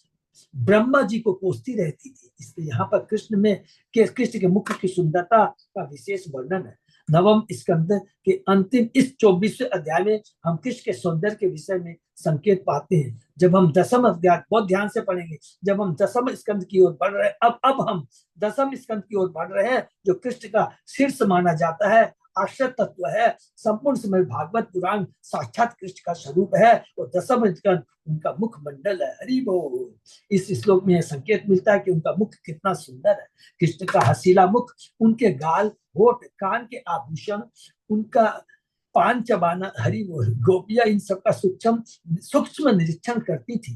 ब्रह्मा जी को कोसती रहती थी। इसलिए यहाँ पर कृष्ण के मुख की सुंदरता का विशेष वर्णन है। नवम स्कंद के अंतिम इस 24वें अध्याय में हम कृष्ण के सौंदर्य के विषय में संकेत पाते हैं। जब हम दसम अध्याय बहुत ध्यान से पढ़ेंगे, जब हम दसम स्कंद की ओर बढ़ रहे हैं, अब हम दसम स्कंद की ओर बढ़ रहे हैं, जो कृष्ण का शीर्ष माना जाता है, आश्रय तत्व है। संपूर्ण समय भागवत पुराण साक्षात कृष्ण का स्वरूप है और दसम स्कंद उनका मुख मंडल है। हरि बोल। इस श्लोक में यह संकेत मिलता है कि उनका मुख कितना सुंदर है। कृष्ण का हसीला मुख, उनके गाल, होठ, कान के आभूषण, उनका पान चबाना, हरि बोल। गोपियां इन सबका सूक्ष्म निरीक्षण करती थी।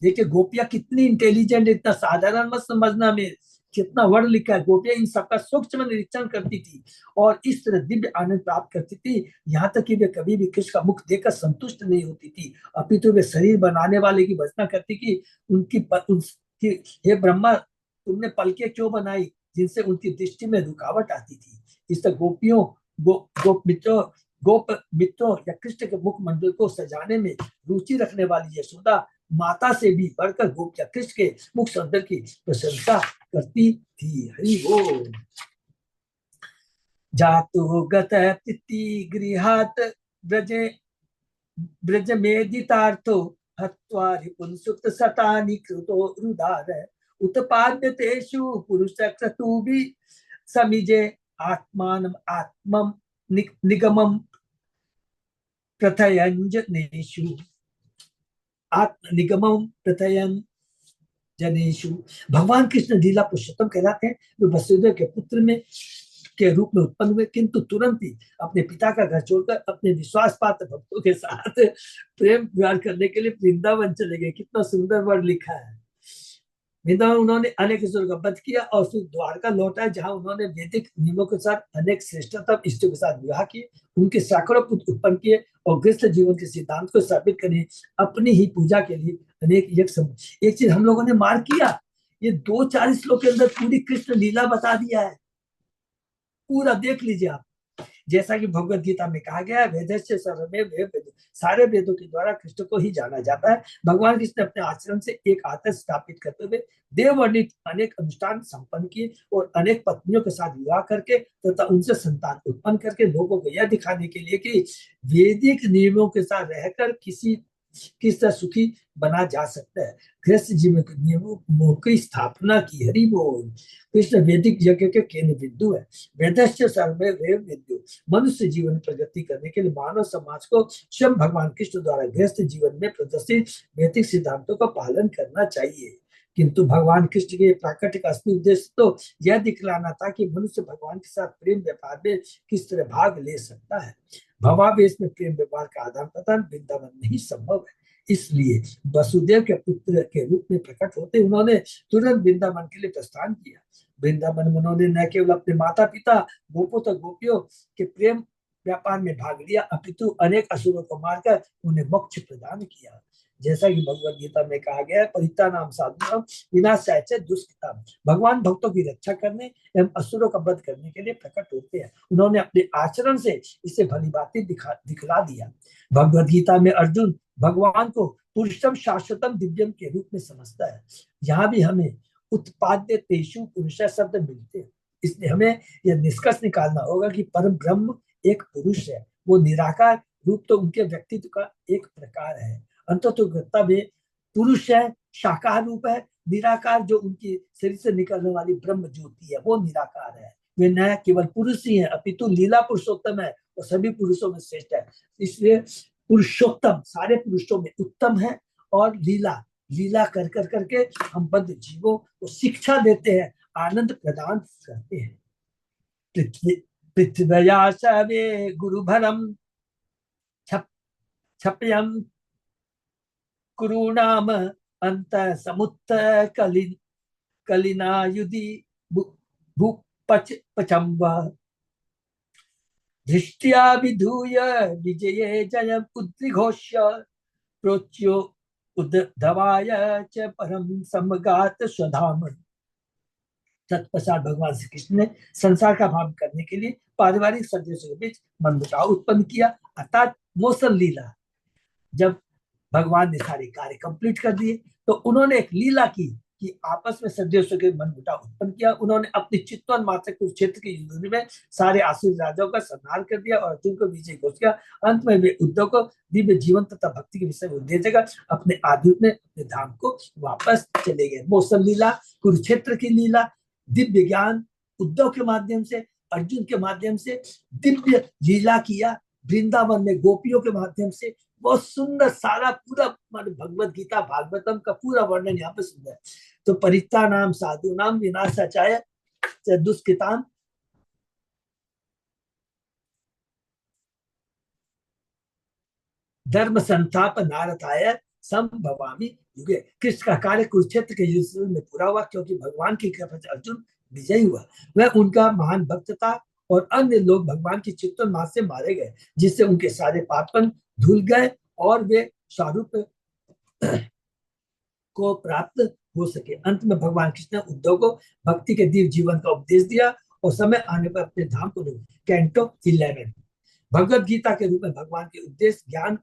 देखिए गोपियां कितनी इंटेलिजेंट, इतना साधारण मत समझना में कितना वर्ड लिखा है। गोपियां इन सबका सूक्ष्म निरीक्षण करती थी और इस तरह दिव्य आनंद प्राप्त करती थी, यहाँ तक कि वे कभी भी कृष्ण का मुख देखकर संतुष्ट नहीं होती थी, अपितु वे शरीर बनाने वाले की भजना करती कि उनकी हे ब्रह्मा, तुमने पलके क्यों बनाई जिनसे उनकी दृष्टि में रुकावट आती थी। इस तरह गोप मित्रों या कृष्ण के मुख मंडल को सजाने में रुचि रखने वाली यशोदा माता से भी बढ़कर गोपियां कृष्ण के मुख सौंदर्य की प्रशंसा करती थी। हरि बोल। जातो गत तिथि गृहात ब्रज मेदितार्थो हत्वा रिपुंसुत सतानि कृतो रुदार उत्पाद्यतेषु पुरुष क्रतुभि समिजे आत्मान आत्मम निगमम प्रथयंजनेषु आत्मनिगमम प्रथयन जनेशु। भगवान कृष्ण लीला पुरुषोत्तम कहलाते हैं। वे वसुदेव के पुत्र में के रूप में उत्पन्न हुए, किंतु तुरंत ही अपने पिता का घर छोड़कर अपने विश्वास पात्र भक्तों के साथ प्रेम व्यवहार करने के लिए वृंदावन चले गए। कितना सुंदर वर्ड लिखा है। वृंदावन उन्होंने अनेक ईश्वर का वध किया और फिर द्वारका लौटा, जहां उन्होंने वैदिक नियमों के साथ अनेक श्रेष्ठतम इष्टों के साथ विवाह किए, उनके सैकड़ों पुत्र उत्पन्न किए और गृहस्थ जीवन के सिद्धांत को स्थापित करने अपनी ही पूजा के लिए अनेक यज्ञ। एक चीज हम लोगों ने मार किया, ये 2-4 श्लोक के अंदर पूरी कृष्ण लीला बता दिया है, पूरा देख लीजिए आप। जैसा कि भगवत गीता में कहा गया है, वेदस्य सर्वमेव वेद, सारे वेदों के द्वारा कृष्ण को ही जाना जाता है। भगवान कृष्ण अपने आश्रम से एक आदर्श स्थापित करते हुए देववर्णित अनेक अनुष्ठान संपन्न किए और अनेक पत्नियों के साथ विवाह करके तथा उनसे संतान उत्पन्न करके लोगों को यह दिखाने के लिए कि वैदिक नियमों के साथ रहकर किस तरह सुखी बना जा सकता है, गृहस्थ जीवन के नियमों की स्थापना की। हरि बोल। कृष्ण वैदिक यज्ञ के केंद्र बिंदु है। वेदस्य सर्वमेव विद्यु। मनुष्य जीवन प्रगति करने के लिए मानव समाज को स्वयं भगवान कृष्ण द्वारा गृहस्थ जीवन में प्रदर्शित वैदिक सिद्धांतों का पालन करना चाहिए। किंतु भगवान कृष्ण के प्राकृतिक असली उद्देश्य तो यह दिखलाना था कि मनुष्य भगवान के साथ प्रेम व्यापार में किस तरह भाग ले सकता है। भवावेश में प्रेम व्यापार का आदान प्रदान वृंदावन में ही संभव है। इसलिए वसुदेव के पुत्र के रूप में प्रकट होते उन्होंने तुरंत वृंदावन के लिए प्रस्थान किया। वृंदावन में उन्होंने न केवल अपने माता पिता गोपों तथा गोपियों के प्रेम व्यापार में भाग लिया, अपितु अनेक असुरों को मारकर उन्हें मोक्ष प्रदान किया। जैसा कि भगवत गीता में कहा गया है, परित्राणाम साधूनाम विनाशाय च दुष्कृताम। भगवान भक्तों की रक्षा करने एवं असुरों का वध करने के लिए प्रकट होते हैं। उन्होंने अपने आचरण से इसे भली बातें दिखला दिया। भगवत गीता में अर्जुन भगवान को पुरुषम शाश्वतम दिव्यम के रूप में समझता है। यहाँ भी हमें उत्पाद्य तेषु पुरुष शब्द मिलते हैं। इसलिए हमें यह निष्कर्ष निकालना होगा कि परम ब्रह्म एक पुरुष है। वो निराकार रूप तो उनके व्यक्तित्व का एक प्रकार है, अंततोगत्ता में पुरुष है, साकार रूप है। निराकार जो उनकी शरीर से निकलने वाली ब्रह्म ज्योति है, वो निराकार है। वे न केवल पुरुष ही है, अपितु लीला पुरुषोत्तम है और सभी पुरुषों में श्रेष्ठ है। इसलिए पुरुषोत्तम सारे पुरुषों में उत्तम है और लीला लीला कर कर करके हम बद्ध जीवों को शिक्षा देते हैं, आनंद प्रदान करते हैं। पृथ्व्या सवे गुरुभरम छपयम कुरुणाम अंत समुत्त कलिना युधि भूपचम्ब दृष्टिया विधूय विजये जय उद्घोष्य प्रोच्यो उद्धवाय च परम समगात स्वधाम। तत्पश्चात भगवान श्री कृष्ण ने संसार का भाव करने के लिए पारिवारिक सदस्यों के बीच मनमुटाव उत्पन्न किया, अर्थात मोसन लीला। जब भगवान ने सारे कार्य कंप्लीट कर दिए तो उन्होंने एक लीला की कि आपस में सदस्यों के मनमुटाव उत्पन्न किया। उन्होंने अपनी चित्तवन मात्र कुरुक्षेत्र की युद्ध में सारे आसुरी राजाओं का संहार कर दिया और अर्जुन को विजय घोष किया। अंत में वे उद्धव को दिव्य जीवन तथा भक्ति के विषय में उपदेश देकर अपने आधुनिक में अपने धाम को वापस चले गए। मौसम लीला, कुरुक्षेत्र की लीला, दिव्य ज्ञान उद्धव के माध्यम से, अर्जुन के माध्यम से दिव्य लीला किया। वृंदावन में गोपियों के माध्यम से बहुत सुंदर सारा पूरा भगवत गीता भागवतम का पूरा वर्णन यहाँ पे सुंदर है। तो परित्राणाम साधूनाम विनाशाय च दुष्कृताम धर्म संस्थापनार्थाय संभवामि युगे। कृष्ण का कार्य कुरुक्षेत्र के युद्ध में पूरा हुआ क्योंकि भगवान की कृपा से अर्जुन विजयी हुआ। वह उनका महान भक्त था और अन्य लोग भगवान की चित्तवन मार से मारे गए, जिससे उनके सारे पापन धुल गए और वे स्वरूप को प्राप्त हो सके। अंत में भगवान कृष्ण ने उद्धव को भक्ति के दिव्य जीवन का उपदेश दिया और समय आने पर अपने धाम को कैंटो 11 भगवत गीता के रूप में भगवान के उद्देश्य ज्ञान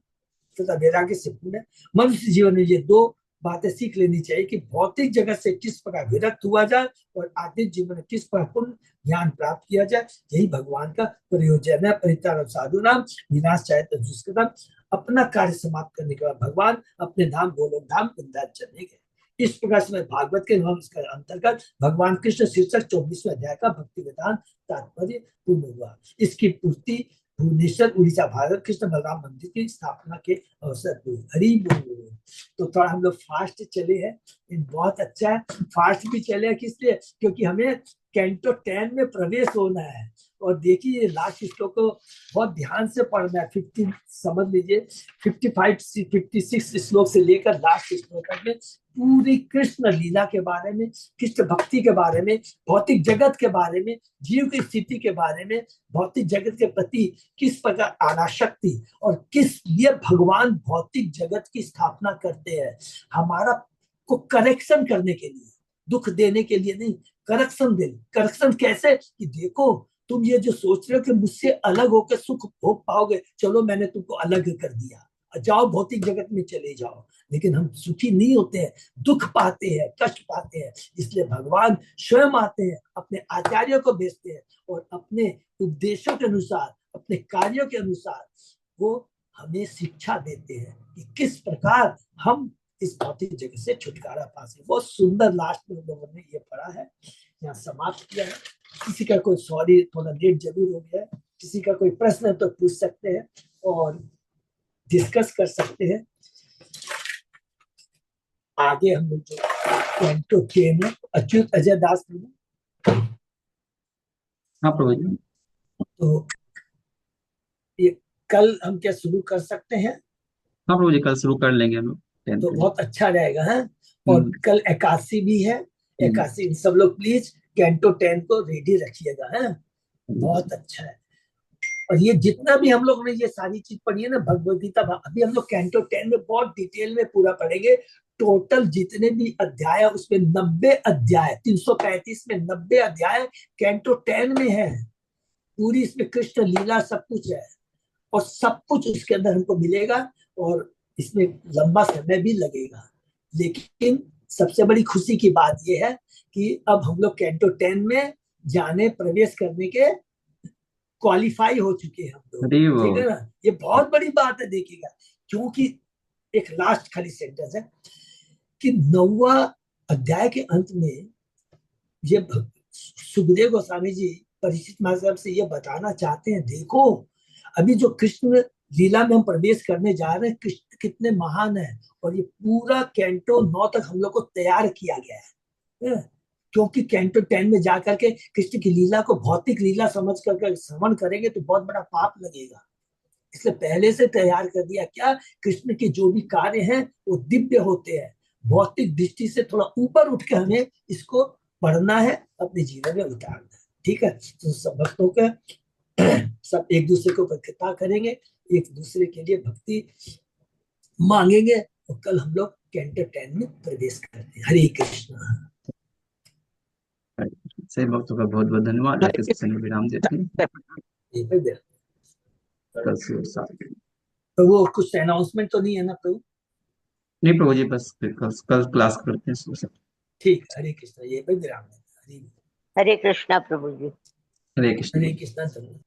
तथा वैराग्य से पूर्ण है। मनुष्य जीवन में ये दो बातें सीख लेनी चाहिए कि भौतिक जगत से किस प्रकार विरक्त हुआ जाए और आध्यात्मिक जीवन में किस प्रकार पूर्ण ज्ञान प्राप्त किया जाए। यही भगवान का प्रयोजन है। परित्राणाम साधूनाम विनाशाय दुष्कृताम। अपना कार्य समाप्त करने के बाद भगवान अपने धाम गोलोक धाम वृंदावन चले गए। इस प्रकार से भागवत के अंतर्गत भगवान कृष्ण शीर्षक 24वें अध्याय का भक्ति वेदांत तात्पर्य पूर्ण हुआ। इसकी पूर्ति भुवनेश्वर उड़ीसा भारत कृष्ण बलराम मंदिर की स्थापना के अवसर पर। हरि बोल। तो थोड़ा हम लोग फास्ट चले हैं, बहुत अच्छा है। फास्ट भी चले हैं किस लिए? क्योंकि हमें कैंटो 10 में प्रवेश होना है। और देखिए लास्ट श्लोक को बहुत ध्यान से पढ़ना है। 50 समझ लीजिए 55 से 56 श्लोक से लेकर लास्ट श्लोक तक में पूरी कृष्ण लीला के बारे में, कृष्ण भक्ति के बारे में, भौतिक जगत के बारे में, जीव की स्थिति के बारे में, भौतिक जगत के प्रति किस प्रकार अनासक्ति और किस लिए भगवान भौतिक जगत की स्थापना करते हैं हमारा को करेक्शन करने के लिए। दुख देने के लिए नहीं, करेक्शन देने। करेक्शन कैसे? कि देखो तुम ये जो सोच रहे हो कि मुझसे अलग होकर सुख भोग पाओगे, चलो मैंने तुमको अलग कर दिया, जाओ भौतिक जगत में चले जाओ। लेकिन हम सुखी नहीं होते हैं, दुख पाते हैं, कष्ट पाते हैं। इसलिए भगवान स्वयं आते हैं, अपने आचार्यों को भेजते हैं और अपने उपदेशों के अनुसार, अपने कार्यों के अनुसार वो हमें शिक्षा देते हैं कि किस प्रकार हम इस भौतिक जगत से छुटकारा पा सके। बहुत सुंदर लास्ट में हम लोगों ने ये पढ़ा है, यहाँ समाप्त किया है। किसी का कोई, सॉरी थोड़ा लेट जरूर हो गया है, किसी का कोई प्रश्न है तो पूछ सकते हैं और डिस्कस कर सकते हैं। आगे हम लोग जो कैंटो 10 है, अच्युत अजय दास ने, हाँ प्रभु जी। तो ये कल हम क्या शुरू कर सकते हैं? हाँ प्रभु जी, कल शुरू कर लेंगे हम लोग 10 तो पे। बहुत अच्छा रहेगा है। और हम्म। कल एकादशी भी है, हम्म। एकादशी सब लोग प्लीज कैंटो 10 को रेडी रखिएगा है। बहुत अच्छा है। और ये जितना भी हम लोग ने ये सारी चीज पढ़ी है ना भगवद गीता, अभी हम लोग कैंटो 10 में बहुत डिटेल में पूरा पढ़ेंगे। टोटल जितने भी अध्याय है उसमें 90 अध्याय, 335 में 90 अध्याय कैंटो 10 में है। पूरी इसमें कृष्ण लीला सब कुछ है और सब कुछ उसके अंदर हमको मिलेगा। और इसमें लंबा समय भी लगेगा, लेकिन सबसे बड़ी खुशी की बात यह है कि अब हम लोग कैंटो 10 में जाने प्रवेश करने के क्वालिफाई हो चुके हैं हम लोग। अरे वो। ठीक है ना, ये बहुत बड़ी बात है देखिएगा। क्योंकि एक लास्ट खाली सेंटेंस है कि 9वां अध्याय के अंत में ये सुखदेव गोस्वामी जी परीक्षित महाराज से ये बताना चाहते हैं, देखो अभी जो कृष्ण लीला में हम प्रवेश करने जा रहे हैं, कृष्ण कितने महान है। और ये पूरा कैंटो 9 तक हम लोग को तैयार किया गया है। क्योंकि कैंटो 10 में जाकर के कृष्ण की लीला को भौतिक लीला समझ करके श्रवण करेंगे तो बहुत बड़ा पाप लगेगा। इसलिए पहले से तैयार कर दिया। क्या? कृष्ण के जो भी कार्य हैं वो दिव्य होते हैं, भौतिक दृष्टि से थोड़ा ऊपर उठ के हमें इसको पढ़ना है, अपने जीवन में उतारना है। ठीक है, तो सब भक्तों का सब एक दूसरे को कृपा करेंगे, एक दूसरे के लिए भक्ति मांगेंगे। और कल हम लोग कैंटो 10 में प्रवेश करते हैं। हरे कृष्ण। सही भक्तों का बहुत बहुत धन्यवाद। आज के सत्संग में विराम देते हैं। कल से साथ। तो वो कुछ अनाउंसमेंट तो नहीं है ना प्रभु? नहीं प्रभु जी, बस फिर कल क्लास करते हैं सुबह से। ठीक है, हरे कृष्ण। ये भाई विराम देते हैं। हरे कृष्णा प्रभु जी। हरे कृष्ण। हरे कृष्ण।